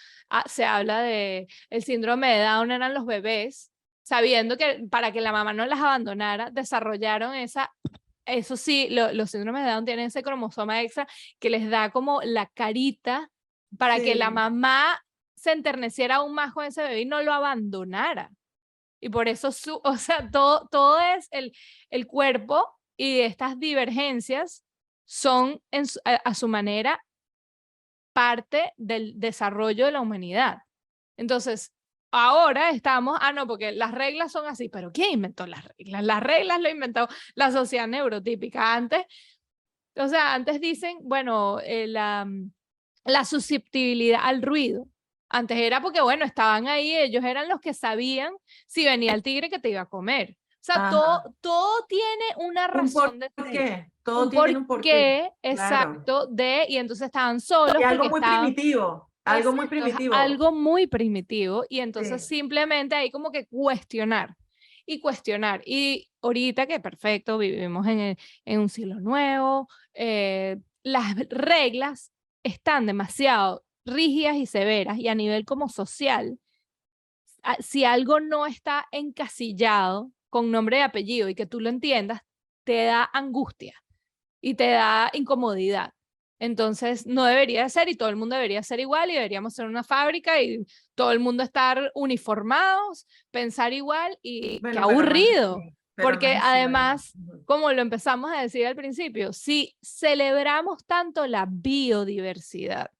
se habla de el síndrome de Down eran los bebés, sabiendo que para que la mamá no las abandonara, desarrollaron eso sí, los síndromes de Down tienen ese cromosoma extra que les da como la carita para que la Sí, mamá se enterneciera aún más con ese bebé y no lo abandonara. Y por eso, o sea, todo es el cuerpo y estas divergencias son a su manera parte del desarrollo de la humanidad. Entonces, ahora estamos, no, porque las reglas son así, pero ¿quién inventó las reglas? Las reglas lo inventó la sociedad neurotípica. Antes, o sea, antes dicen, bueno, la susceptibilidad al ruido. Antes era porque, bueno, estaban ahí, ellos eran los que sabían si venía el tigre que te iba a comer. O sea, ajá. todo tiene una ¿Un razón de ser, qué? Todo un tiene un porqué. porqué Claro. exacto y entonces estaban solos Y algo porque muy estaban, primitivo, algo muy exacto, es primitivo. algo muy primitivo y entonces Sí. simplemente hay como que cuestionar y cuestionar. Y ahorita que perfecto, vivimos en un siglo nuevo, las reglas están demasiado rígidas y severas y a nivel como social, si algo no está encasillado con nombre y apellido y que tú lo entiendas, te da angustia y te da incomodidad. Entonces, no debería ser y todo el mundo debería ser igual y deberíamos ser una fábrica y todo el mundo estar uniformados, pensar igual y qué Bueno, aburrido. pero no es Porque así, ¿verdad? además, como lo empezamos a decir al principio, si celebramos tanto la biodiversidad,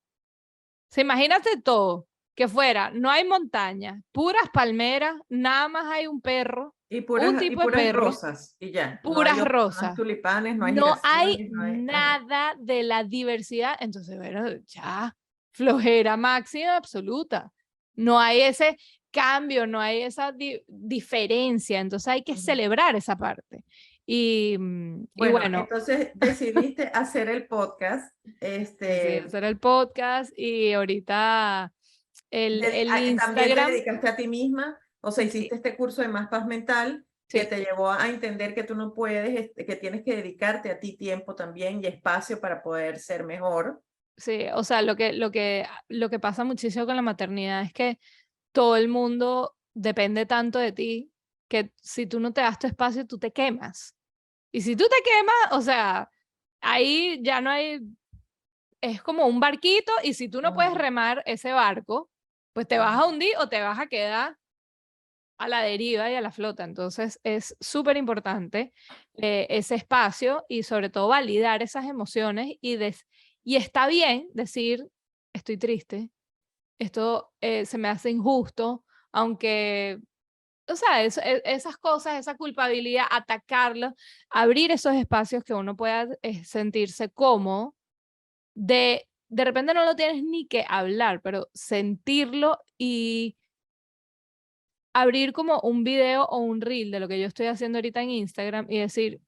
se imagínate todo, que fuera, no hay montañas, puras palmeras, nada más hay un perro, un Y tipo de puras perro, rosas, y ya. No hay puras otro, no hay rosas. tulipanes, no hay No hay girasoles, no hay. Ajá. nada de la diversidad. Entonces, bueno, ya, flojera máxima absoluta. No hay ese cambio, no hay esa diferencia. Entonces hay que Ujú. celebrar esa parte. Y Bueno, bueno, entonces decidiste hacer el podcast. decidí hacer el podcast y ahorita el También te Instagram. dedicaste a ti misma, o sea, Sí, hiciste este curso de Más Paz Mental que sí. te llevó a entender que tú no puedes, que tienes que dedicarte a ti tiempo también y espacio para poder ser mejor. Sí, o sea, lo que pasa muchísimo con la maternidad es que todo el mundo depende tanto de ti que si tú no te das tu espacio, tú te quemas. Y si tú te quemas, o sea, ahí ya no hay, es como un barquito y si tú no puedes Ujú, remar ese barco, pues te vas ujú. a hundir o te vas a quedar a la deriva y a la flota. Entonces es súper importante ese espacio y sobre todo validar esas emociones y está bien decir, estoy triste, esto se me hace injusto, aunque, o sea, esas cosas, esa culpabilidad, atacarlo, abrir esos espacios que uno pueda sentirse cómodo, de repente no lo tienes ni que hablar, pero sentirlo y abrir como un video o un reel de lo que yo estoy haciendo ahorita en Instagram y decir,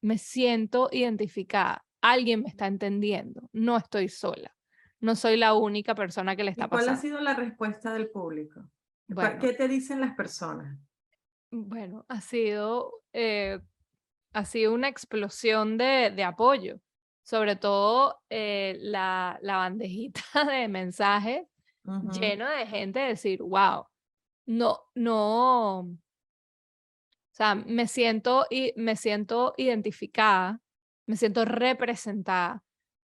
me siento identificada, alguien me está entendiendo, no estoy sola, no soy la única persona que le está ¿Y cuál ha pasando. sido la respuesta del público? Bueno, ¿Qué te dicen las personas? bueno, ha sido una explosión de apoyo, sobre todo la bandejita de mensajes Ujú. lleno de gente decir, wow, no, o sea, me siento identificada, me siento representada,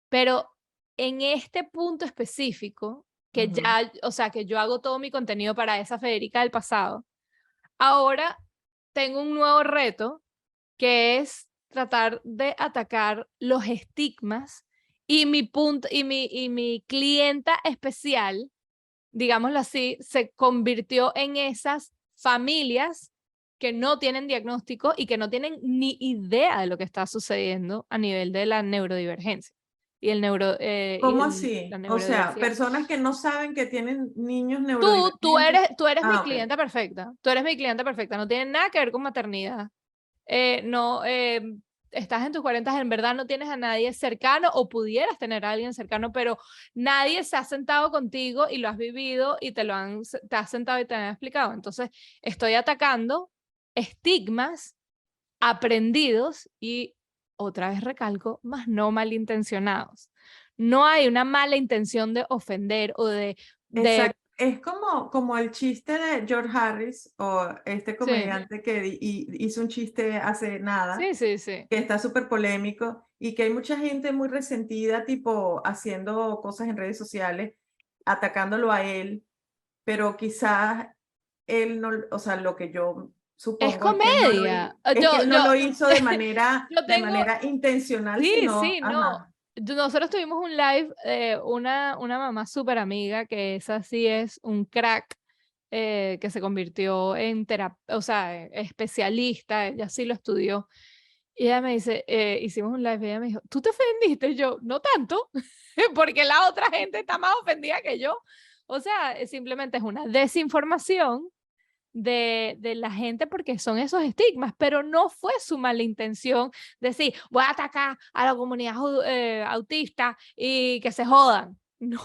pero en este punto específico, que ya, o sea, que yo hago todo mi contenido para esa Federica del pasado, ahora tengo un nuevo reto que es tratar de atacar los estigmas y mi punto y mi clienta especial, digámoslo así, se convirtió en esas familias que no tienen diagnóstico y que no tienen ni idea de lo que está sucediendo a nivel de la neurodivergencia y ¿Cómo así? la O sea, neurodiversidad. personas que no saben que tienen niños neurodivergentes. Tú eres mi Ah, ok. clienta perfecta. Tú eres mi clienta perfecta. No tiene nada que ver con maternidad. No, estás en tus 40, en verdad no tienes a nadie cercano o pudieras tener a alguien cercano, pero nadie se ha sentado contigo y lo has vivido y te has sentado y te han explicado. Entonces, estoy atacando estigmas aprendidos y, otra vez recalco, más no malintencionados. No hay una mala intención de ofender o de Exacto. Es como el chiste de George Harris o este sí, comediante que hizo un chiste hace nada, sí, sí, sí. que está súper polémico y que hay mucha gente muy resentida, tipo haciendo cosas en redes sociales, atacándolo a él, pero quizás él no, o sea, lo que yo Es supongo comedia. es que él no lo hizo Yo de tengo, manera intencional, sí, sino, sí, no. ajá. Nosotros tuvimos un live, una mamá súper amiga, que esa sí es un crack, que se convirtió en o sea, especialista, ella sí lo estudió. Y ella me dice, hicimos un live y ella me dijo, ¿tú te ofendiste? Y yo, no tanto, porque la otra gente está más ofendida que yo. O sea, simplemente es una desinformación de la gente porque son esos estigmas, pero no fue su mala intención decir, voy a atacar a la comunidad autista y que se jodan. No,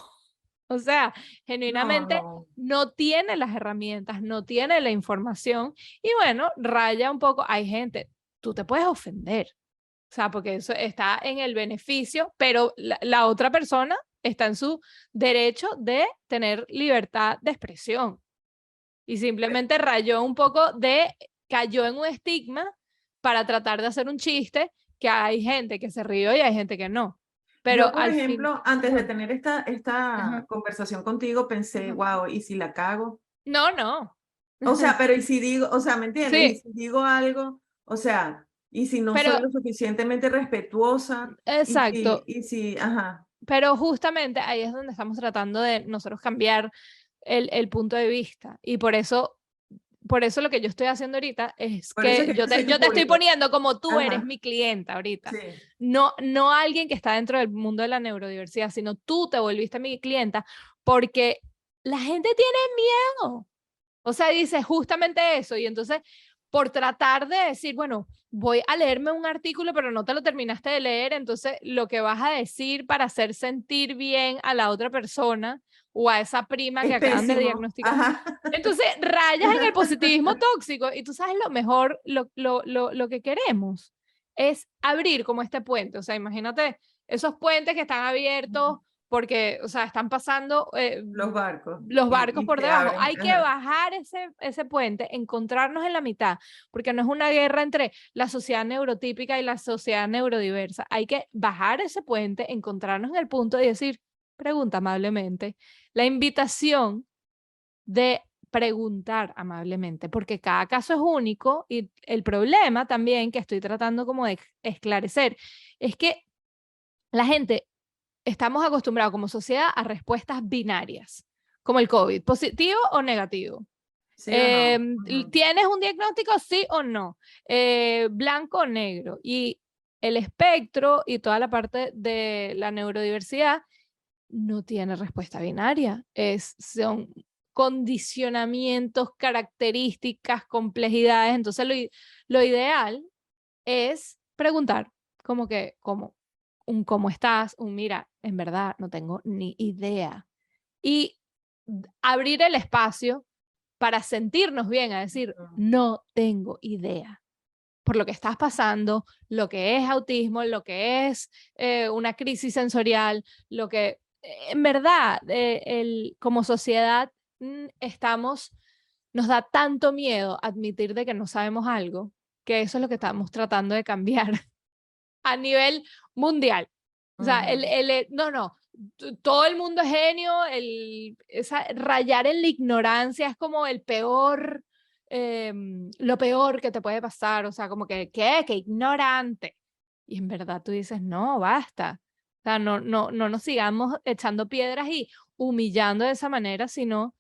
o sea, No, genuinamente no. no tiene las herramientas, no tiene la información y bueno, raya un poco, hay gente, tú te puedes ofender, o sea, porque eso está en el beneficio, pero la otra persona está en su derecho de tener libertad de expresión y simplemente rayó un poco cayó en un estigma para tratar de hacer un chiste que hay gente que se rió y hay gente que no. Yo, Pero por al fin, ejemplo, antes de ajá, tener esta ajá, conversación contigo, pensé, ajá. wow, ¿y si la cago? No, no. O sea, pero ¿y si digo, o sea, ¿me entiendes? ¿Y Sí, si digo algo? O sea, ¿y si no soy pero lo suficientemente respetuosa? exacto. Y si, ajá, Pero justamente ahí es donde estamos tratando de nosotros cambiar el punto de vista. Y por eso lo que yo estoy haciendo ahorita es por eso es que que yo soy tu yo te estoy público. poniendo como tú eres Ajá, mi clienta ahorita. sí. No, no alguien que está dentro del mundo de la neurodiversidad, sino tú te volviste mi clienta porque la gente tiene miedo. O sea, dice justamente eso. Y entonces, por tratar de decir, bueno, voy a leerme un artículo, pero no te lo terminaste de leer, entonces lo que vas a decir para hacer sentir bien a la otra persona o a esa prima que Es acaban de pésimo. diagnosticar. Ajá. Entonces, rayas en el positivismo tóxico y tú sabes lo mejor, lo que queremos es abrir como este puente. O sea, imagínate esos puentes que están abiertos porque, o sea, están pasando Los barcos. los barcos Y por se debajo. abren. Hay que Ajá. bajar ese puente, encontrarnos en la mitad, porque no es una guerra entre la sociedad neurotípica y la sociedad neurodiversa. Hay que bajar ese puente, encontrarnos en el punto y decir, pregunta amablemente. La invitación de preguntar amablemente, porque cada caso es único y el problema también que estoy tratando como de esclarecer es que la gente estamos acostumbrados como sociedad a respuestas binarias, como el COVID, positivo o negativo. ¿Sí o no? Ujú. ¿Tienes un diagnóstico? Sí o no. Blanco o negro. Y el espectro y toda la parte de la neurodiversidad no tiene respuesta binaria. Son condicionamientos, características, complejidades. Entonces, lo ideal es preguntar, como que, como un cómo estás, un mira, en verdad no tengo ni idea. Y abrir el espacio para sentirnos bien, a decir, Ujú. no tengo idea por lo que estás pasando, lo que es autismo, lo que es una crisis sensorial, lo que en verdad como sociedad estamos, nos da tanto miedo admitir de que no sabemos algo, que eso es lo que estamos tratando de cambiar a nivel mundial. O sea, Ujú. no, no, todo el mundo es genio, rayar en la ignorancia es como el peor, lo peor que te puede pasar, o sea, como que, ¿qué? ¡Qué ignorante! Y en verdad tú dices, no, basta. O sea, no nos sigamos echando piedras y humillando de esa manera, sino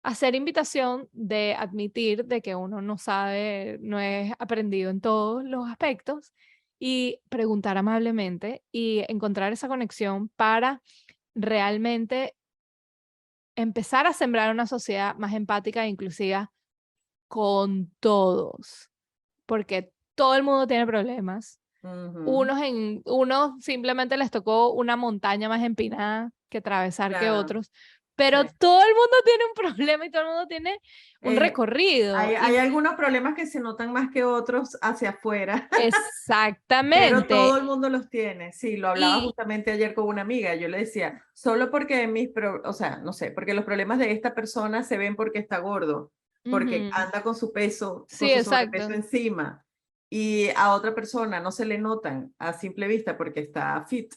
hacer invitación de admitir de que uno no sabe, no es aprendido en todos los aspectos y preguntar amablemente y encontrar esa conexión para realmente empezar a sembrar una sociedad más empática e inclusiva con todos, porque todo el mundo tiene problemas. Unos simplemente les tocó una montaña más empinada que atravesar que Claro, otros, pero sí. todo el mundo tiene un problema y todo el mundo tiene un recorrido. Hay algunos problemas que se notan más que otros hacia afuera, pero Exactamente. todo el mundo los tiene. Sí, lo hablaba Y justamente ayer con una amiga. Yo le decía, solo porque o sea, no sé, porque los problemas de esta persona se ven porque está gordo, porque ujú, anda con su peso, con sí, su sobrepeso exacto. encima. Y a otra persona no se le notan a simple vista porque está fit.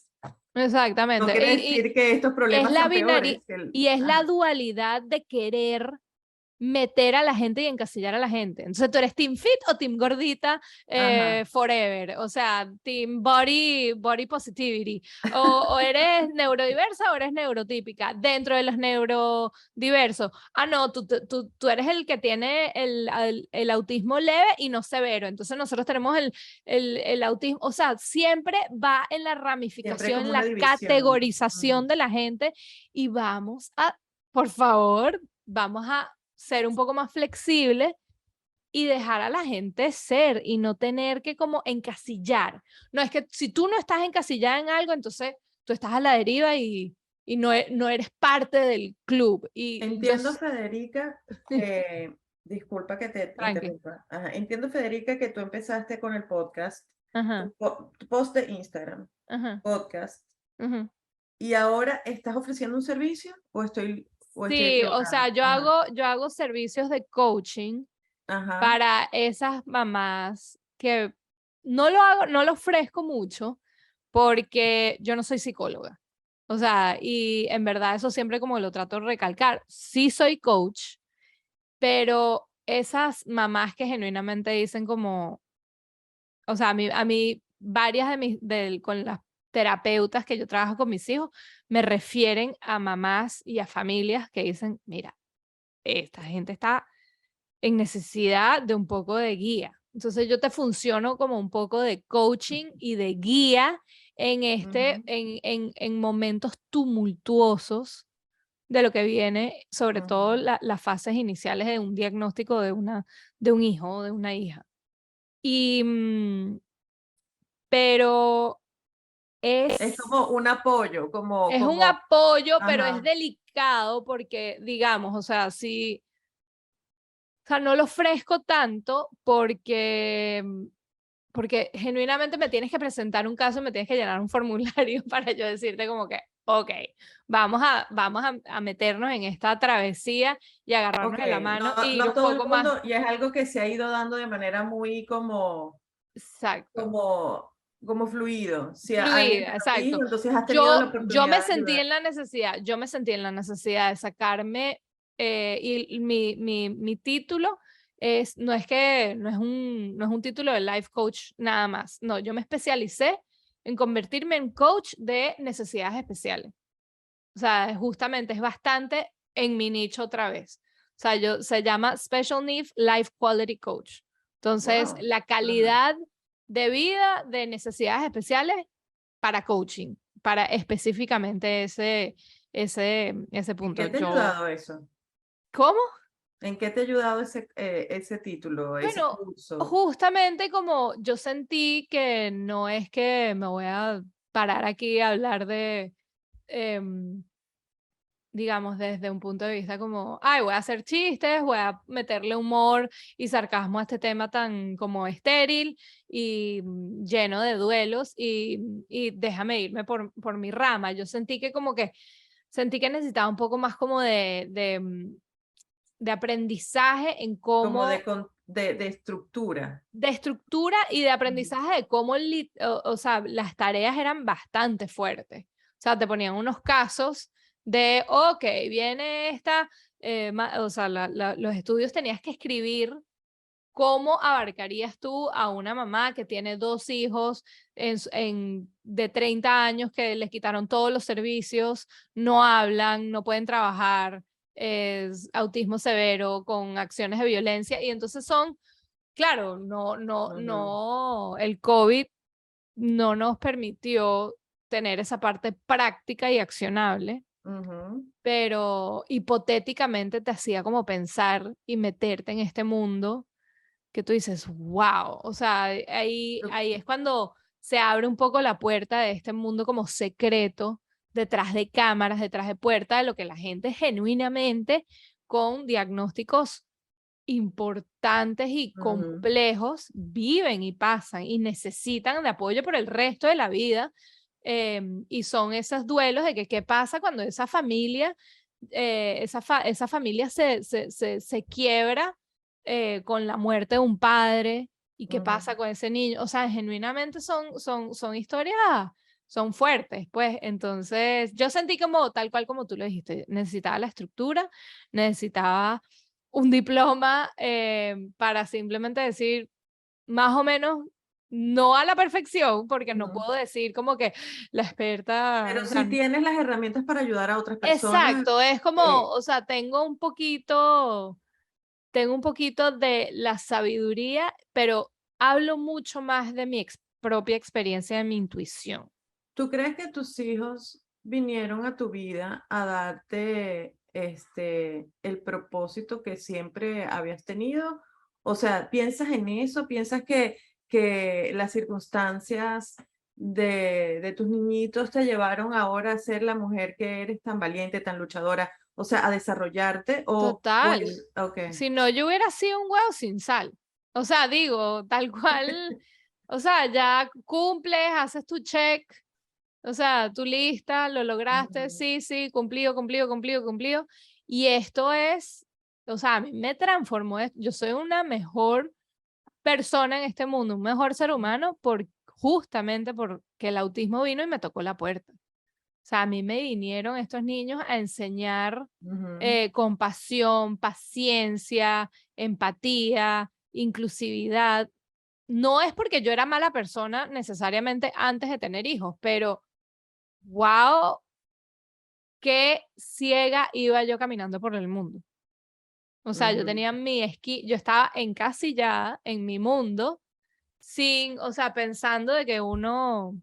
No Exactamente. quiere decir que estos Es problemas la sean peores. y es la Ajá, dualidad de querer meter a la gente y encasillar a la gente. Entonces, ¿tú eres team fit o team gordita ajá. forever? O sea, team body positivity. O eres neurodiversa o eres neurotípica. Dentro de los neurodiversos. Ah, no, tú eres el que tiene el autismo leve y no severo. Entonces, nosotros tenemos el autismo. O sea, siempre va en la Siempre ramificación, como en una la división. categorización de la gente y vamos a, por favor, vamos a ser un poco más flexible y dejar a la gente ser y no tener que como encasillar. No es que si tú no estás encasillada en algo, entonces tú estás a la deriva y no eres parte del club. Y yo, Entiendo, Federica, que, disculpa que te tranqui, interrumpa. Ajá, entiendo, Federica, que tú empezaste con el podcast, ajá, tu post de Instagram, ajá, podcast, ajá. y ahora estás ofreciendo un servicio o estoy Sí, o sea, equivocada. Ajá, yo hago servicios de coaching ajá, para esas mamás que no lo hago, no lo ofrezco mucho porque yo no soy psicóloga. O sea, y en verdad eso siempre como lo trato de recalcar. Sí soy coach, pero esas mamás que genuinamente dicen como, o sea, a mí varias con las terapeutas que yo trabajo con mis hijos me refieren a mamás y a familias que dicen, mira, esta gente está en necesidad de un poco de guía. Entonces yo te funciono como un poco de coaching y de guía ujú, en momentos tumultuosos de lo que viene, sobre todo ujú. las fases iniciales de un diagnóstico de un hijo o de una hija. Y, pero Es es, como un apoyo, es un apoyo, pero es ajá, delicado porque, digamos, o sea, si, o sea, no lo ofrezco tanto porque genuinamente me tienes que presentar un caso, me tienes que llenar un formulario para yo decirte como que, ok, vamos a meternos en esta travesía y agarrarnos ok, de la mano no, e ir no un todo el poco más, mundo, y es algo que se ha ido dando de manera muy exacto, como, como fluido. Si alguien te fluida, lo dijo, exacto. entonces has tenido la Yo me oportunidad de sentí ayudar. en la necesidad, yo me sentí en la necesidad de sacarme y mi título no es que, no es un título de life coach nada más, no, yo me especialicé en convertirme en coach de necesidades especiales. O sea, justamente es bastante en mi nicho otra vez. O sea, se llama Special Needs Life Quality Coach. Entonces, Wow. la Ajá. calidad de vida de necesidades especiales para coaching, para específicamente ese ¿En punto. qué te ha ayudado eso? ¿Cómo? ¿En qué te ha ayudado ese título, ese Bueno, curso? justamente como yo sentí que no es que me voy a parar aquí a hablar de, em, digamos, desde un punto de vista como, ay, voy a hacer chistes, voy a meterle humor y sarcasmo a este tema tan como estéril y lleno de duelos y déjame irme por mi rama. Yo sentí que necesitaba un poco más como de aprendizaje en Como cómo de estructura. de estructura y de Ujú. aprendizaje de cómo, o sea, las tareas eran bastante fuertes. sea, te ponían unos casos de, ok, viene esta, o sea, los estudios tenías que escribir cómo abarcarías tú a una mamá que tiene 2 hijos de 30 años que les quitaron todos los servicios, no hablan, no pueden trabajar, autismo severo, con acciones de violencia, y entonces son, claro, el COVID no nos permitió tener esa parte práctica y accionable, pero hipotéticamente te hacía como pensar y meterte en este mundo que tú dices, wow, o sea, ahí es cuando se abre un poco la puerta de este mundo como secreto, detrás de cámaras, detrás de puertas, de lo que la gente genuinamente con diagnósticos importantes y complejos viven y pasan y necesitan de apoyo por el resto de la vida. Y son esos duelos de que qué pasa cuando esa familia, esa familia se quiebra con la muerte de un padre, y qué pasa con ese niño. O sea, genuinamente son historias, son fuertes, pues. Entonces, yo sentí como, tal cual como tú lo dijiste, necesitaba la estructura, necesitaba un diploma para simplemente decir, más o menos, no a la perfección, porque no puedo decir como que la experta, Pero o si sea, tienes las herramientas para ayudar a otras personas. exacto, es como, o sea, tengo un poquito de la sabiduría, pero hablo mucho más de mi propia experiencia, de mi intuición. ¿Tú crees que tus hijos vinieron a tu vida a darte el propósito que siempre habías tenido? O sea, ¿piensas en eso? ¿Piensas que las circunstancias de tus niñitos te llevaron ahora a ser la mujer que eres, tan valiente, tan luchadora? O sea, a desarrollarte Total. ok. Si no, yo hubiera sido un huevo sin sal. O sea, digo, tal cual, o sea, ya cumples, haces tu check, o sea, tu lista, lo lograste, Ujú, sí, sí, cumplido, cumplido, cumplido, cumplido. Y esto es, o sea, a mí me transformó, yo soy una mejor persona en este mundo, un mejor ser humano, justamente porque el autismo vino y me tocó la puerta. O sea, a mí me vinieron estos niños a enseñar ujú, compasión, paciencia, empatía, inclusividad. No es porque yo era mala persona necesariamente antes de tener hijos, pero wow, qué ciega iba yo caminando por el mundo. O sea, yo ujú. tenía yo estaba encasillada en mi mundo, o sea, pensando de que uno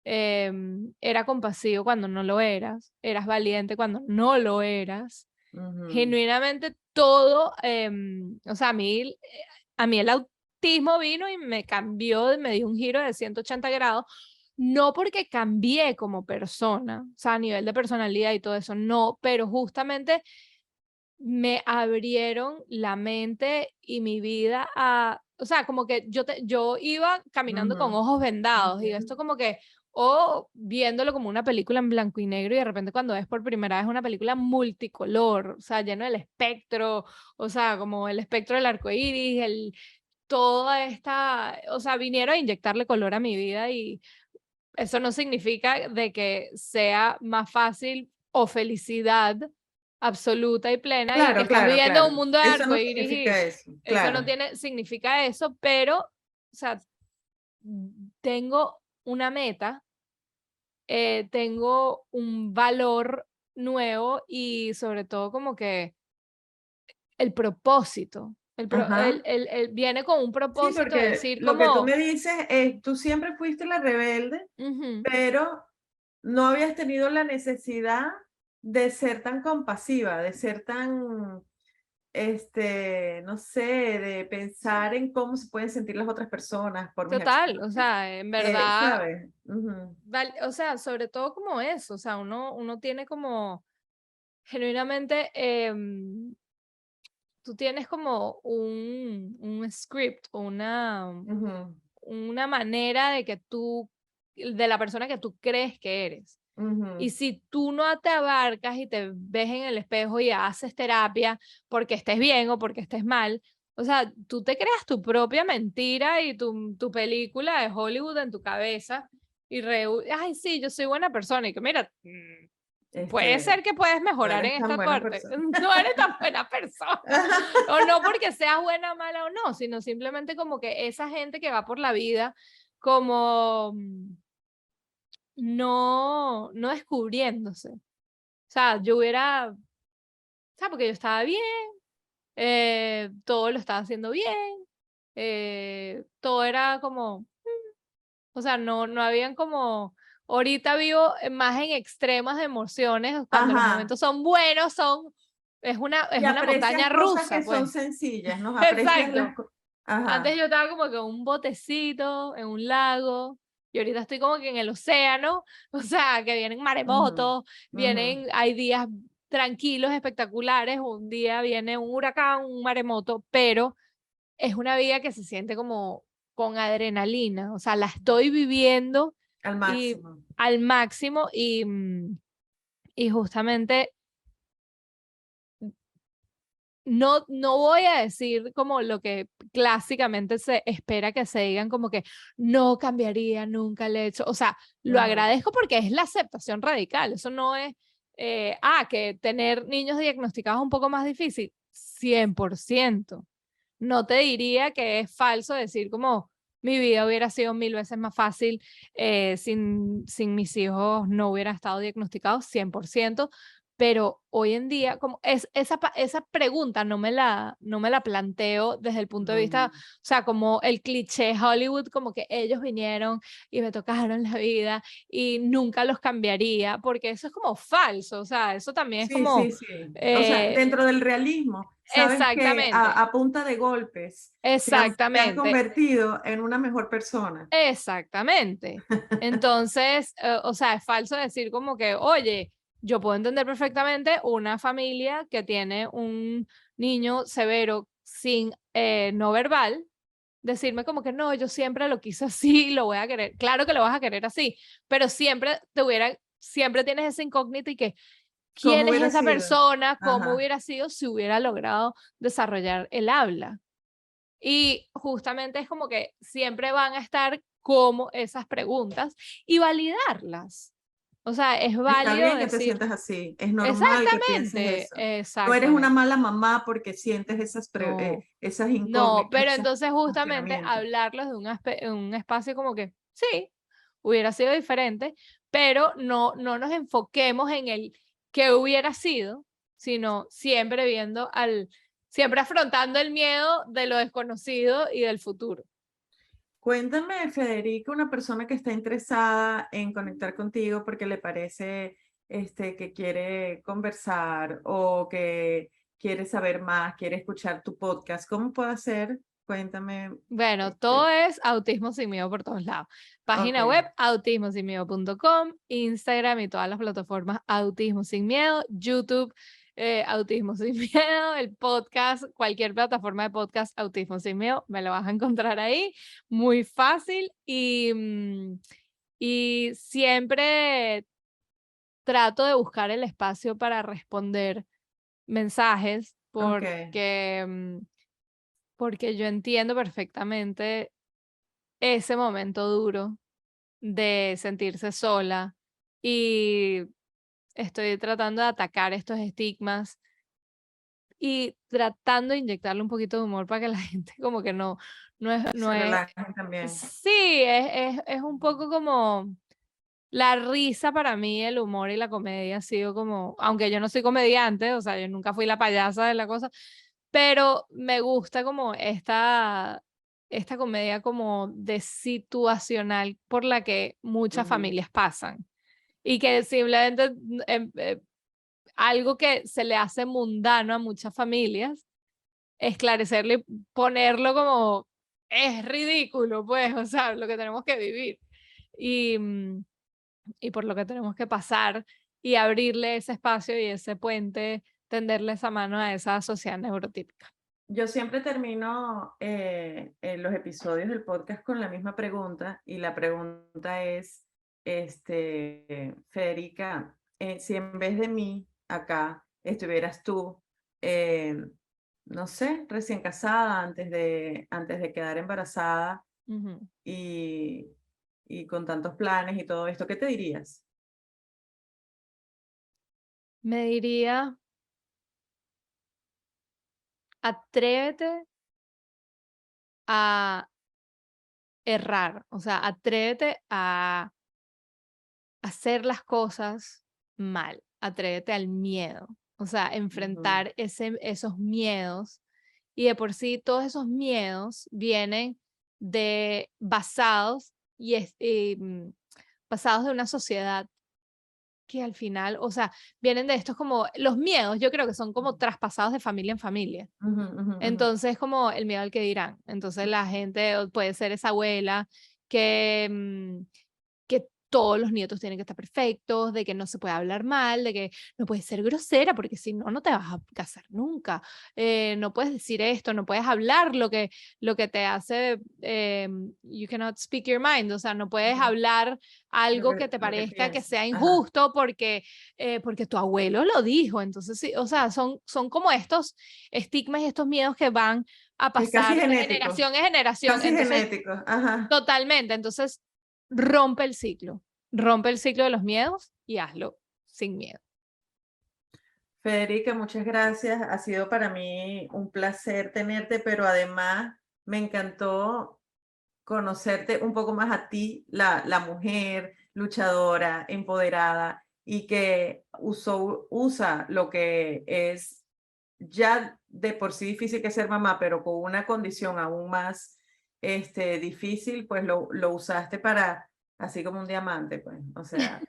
era compasivo cuando no lo eras valiente cuando no lo eras. Ujú. Genuinamente todo, o sea, a mí el autismo vino y me cambió, me dio un giro de 180 grados, no porque cambié como persona, o sea, a nivel de personalidad y todo eso, no, pero justamente me abrieron la mente y mi vida o sea, como que yo iba caminando con Ujú, ojos vendados y ujú. esto como que, o viéndolo como una película en blanco y negro, y de repente cuando ves por primera vez una película multicolor, o sea, lleno del espectro, o sea, como el espectro del arco iris, toda esta, o sea, vinieron a inyectarle color a mi vida, y eso no significa de que sea más fácil o felicidad absoluta y plena y que Claro, estás claro, viviendo un claro. mundo de Eso no arcoíris, significa y eso, eso no claro. significa eso, pero, o sea, tengo una meta, tengo un valor nuevo y sobre todo como que el propósito, Ajá. viene con un Sí, propósito de porque decir lo que tú como, me dices es, tú siempre fuiste la rebelde, ujú, pero no habías tenido la necesidad de ser tan compasiva, de ser tan, no sé, de pensar en cómo se pueden sentir las otras personas por mis total, o acciones. sea, en verdad, ¿Sabes? Ujú, o sea, sobre todo como eso, o sea, uno tiene como, genuinamente, tú tienes como un script, ujú, una manera de la persona que tú crees que eres. ujú. Y si tú no te abarcas y te ves en el espejo y haces terapia porque estés bien o porque estés mal, o sea, tú te creas tu propia mentira y tu película de Hollywood en tu cabeza, ay, sí, yo soy buena persona, y que mira, puede ser que puedes no mejorar eres en tan esta buena parte. persona. No eres tan buena persona. O no porque seas buena, mala o no, sino simplemente como que esa gente que va por la vida como no descubriéndose. O sea, yo hubiera, o sea, porque yo estaba bien, todo lo estaba haciendo bien, todo era como, o sea, no habían como, ahorita vivo más en extremas de emociones, cuando los Ajá. momentos son buenos, es Y una aprecias montaña cosas rusa, que son pues. sencillas, ¿no? Aprecias Exacto. las cosas. Antes Ajá. yo estaba como que en un botecito, en un lago, y ahorita estoy como que en el océano, o sea, que vienen Ujú, maremotos, ujú. hay días tranquilos, espectaculares, un día viene un huracán, un maremoto, pero es una vida que se siente como con adrenalina, o sea, la estoy viviendo Al y máximo. al máximo y justamente no voy a decir como lo que clásicamente se espera que se digan, como que no cambiaría nunca el hecho. O sea, lo Ujú. agradezco porque es la aceptación radical. Eso no es, que tener niños diagnosticados es un poco más difícil. 100%. No te diría que es falso decir como mi vida hubiera sido 1000 veces más fácil sin mis hijos no hubiera estado diagnosticados 100%, pero hoy en día, como esa pregunta no me la planteo desde el punto de vista, Mm. o sea, como el cliché Hollywood, como que ellos vinieron y me tocaron la vida y nunca los cambiaría, porque eso es como falso, o sea, eso también es Sí, como, sí, sí. O sea, dentro del realismo, sabes que exactamente, a punta de golpes se han exactamente, convertido en una mejor persona. exactamente. Entonces, o sea, es falso decir como que, oye, yo puedo entender perfectamente una familia que tiene un niño severo sin no verbal, decirme como que no, yo siempre lo quise así, lo voy a querer. Claro que lo vas a querer así, pero siempre tienes esa incógnita y que, ¿Cómo ¿quién es hubiera esa sido? persona? ¿Cómo Ajá. hubiera sido si hubiera logrado desarrollar el habla? Y justamente es como que siempre van a estar como esas preguntas y validarlas. O sea, es Está válido bien que te decir, sientas así. Es normal que pienses exactamente, eso. No eres una exactamente. mala mamá porque sientes No, esas no, incógnitas, pero esos entonces justamente cuestionamientos. hablarlos en un espacio como que sí, hubiera sido diferente, pero no nos enfoquemos en el que hubiera sido, sino siempre afrontando el miedo de lo desconocido y del futuro. Cuéntame, Federica, una persona que está interesada en conectar contigo porque le parece que quiere conversar o que quiere saber más, quiere escuchar tu podcast. ¿Cómo puede hacer? Cuéntame. Bueno, todo Este, es Autismo Sin Miedo por todos lados. ok. Página web autismosinmiedo.com, Instagram y todas las plataformas Autismo Sin Miedo, YouTube, Autismo Sin Miedo, el podcast, cualquier plataforma de podcast Autismo Sin Miedo, me lo vas a encontrar ahí, muy fácil y siempre trato de buscar el espacio para responder mensajes Ok. porque yo entiendo perfectamente ese momento duro de sentirse sola y estoy tratando de atacar estos estigmas y tratando de inyectarle un poquito de humor para que la gente como que no Se es, relajan también. sí, es un poco como la risa para mí, el humor y la comedia ha sido como, aunque yo no soy comediante, o sea, yo nunca fui la payasa de la cosa, pero me gusta como esta comedia como de situacional por la que muchas Ujú. familias pasan y que simplemente algo que se le hace mundano a muchas familias, esclarecerle, ponerlo como es ridículo, pues, o sea, lo que tenemos que vivir y, y por lo que tenemos que pasar y abrirle ese espacio y ese puente, tenderle esa mano a esa sociedad neurotípica. Yo siempre termino los episodios del podcast con la misma pregunta y la pregunta es, Federica, si en vez de mí acá estuvieras tú, eh, no sé, recién casada, antes de quedar embarazada Ujú. y y con tantos planes y todo esto, ¿qué te dirías? Me diría, atrévete a errar, o sea, atrévete a hacer las cosas mal, atrévete al miedo, o sea, Ujú, enfrentar esos miedos. Y de por sí todos esos miedos vienen basados basados de una sociedad que al final, o sea, vienen de estos como los miedos, yo creo que son como traspasados de familia en familia. ujú, ujú, ujú. Entonces, como el miedo al que dirán. Entonces, la gente o puede ser esa abuela que, que todos los nietos tienen que estar perfectos, de que no se puede hablar mal, de que no puedes ser grosera, porque si no, no te vas a casar nunca. No puedes decir esto, no puedes hablar lo que te hace, you cannot speak your mind, o sea, no puedes Ujú. hablar algo que te Lo que parezca que piensas. sea Ajá. injusto porque tu abuelo lo dijo. Entonces, sí, o sea, son como estos estigmas y estos miedos que van a Sí, casi pasar de genético. generación en generación. Casi Entonces, genético. Ajá. totalmente. Entonces, rompe el ciclo. Rompe el ciclo de los miedos y hazlo sin miedo. Federica, muchas gracias. Ha sido para mí un placer tenerte, pero además me encantó conocerte un poco más a ti, la mujer luchadora, empoderada y que usa lo que es ya de por sí difícil que ser mamá, pero con una condición aún más difícil, pues lo usaste para, así como un diamante, pues, o sea,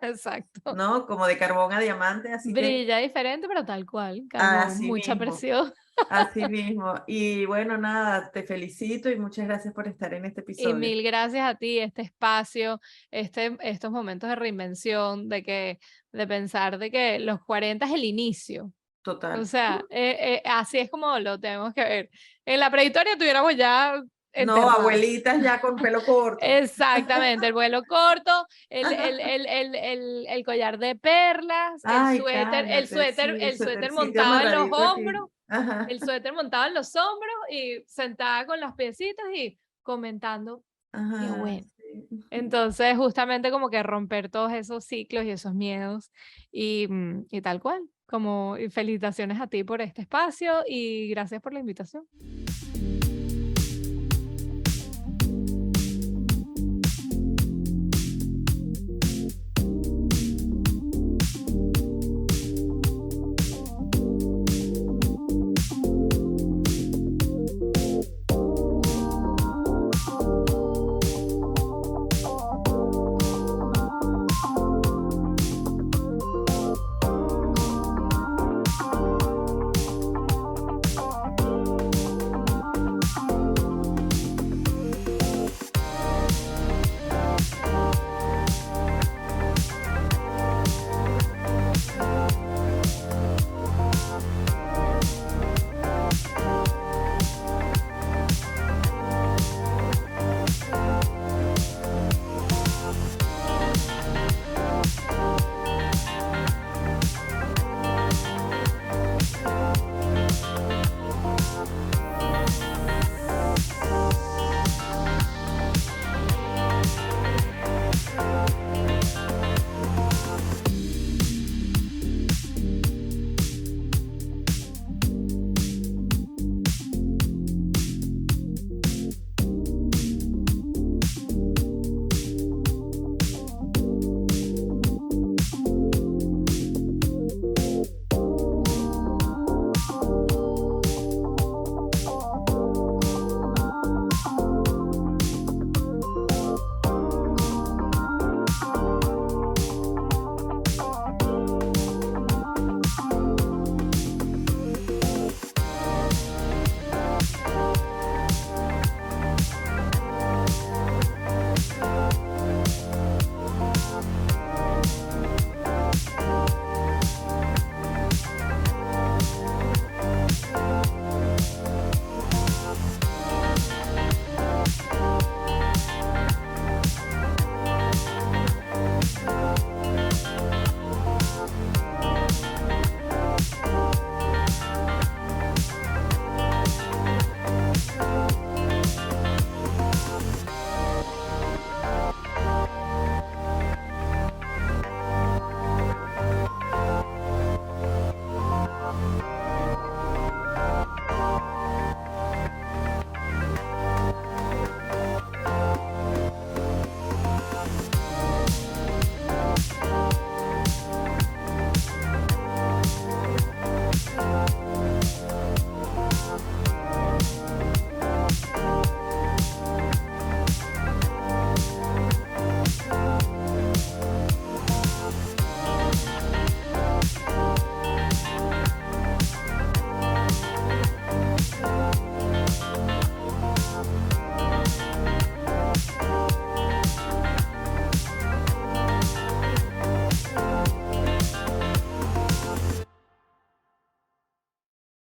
Exacto. ¿no? Como de carbón a diamante, así que Brilla diferente, pero tal cual. Carbón, así mucha mismo. presión. Así mismo. Y bueno, nada, te felicito y muchas gracias por estar en este Y episodio. mil gracias a ti, este espacio, estos momentos de reinvención, de pensar de que los 40 es el inicio. O Total. sea, así es como lo tenemos que ver. En la prehistoria tuviéramos ya No, enterrados. abuelitas ya con pelo corto. Exactamente, el vuelo corto, el collar de perlas, Ay, cállate, sí, el suéter suétercito montado en los amarradito hombros, aquí. Ajá, el suéter montado en los hombros y sentada con los piecitos y comentando, qué ajá, bueno. sí. Entonces, justamente como que romper todos esos ciclos y esos miedos y tal cual. Y felicitaciones a ti por este espacio y gracias por la invitación.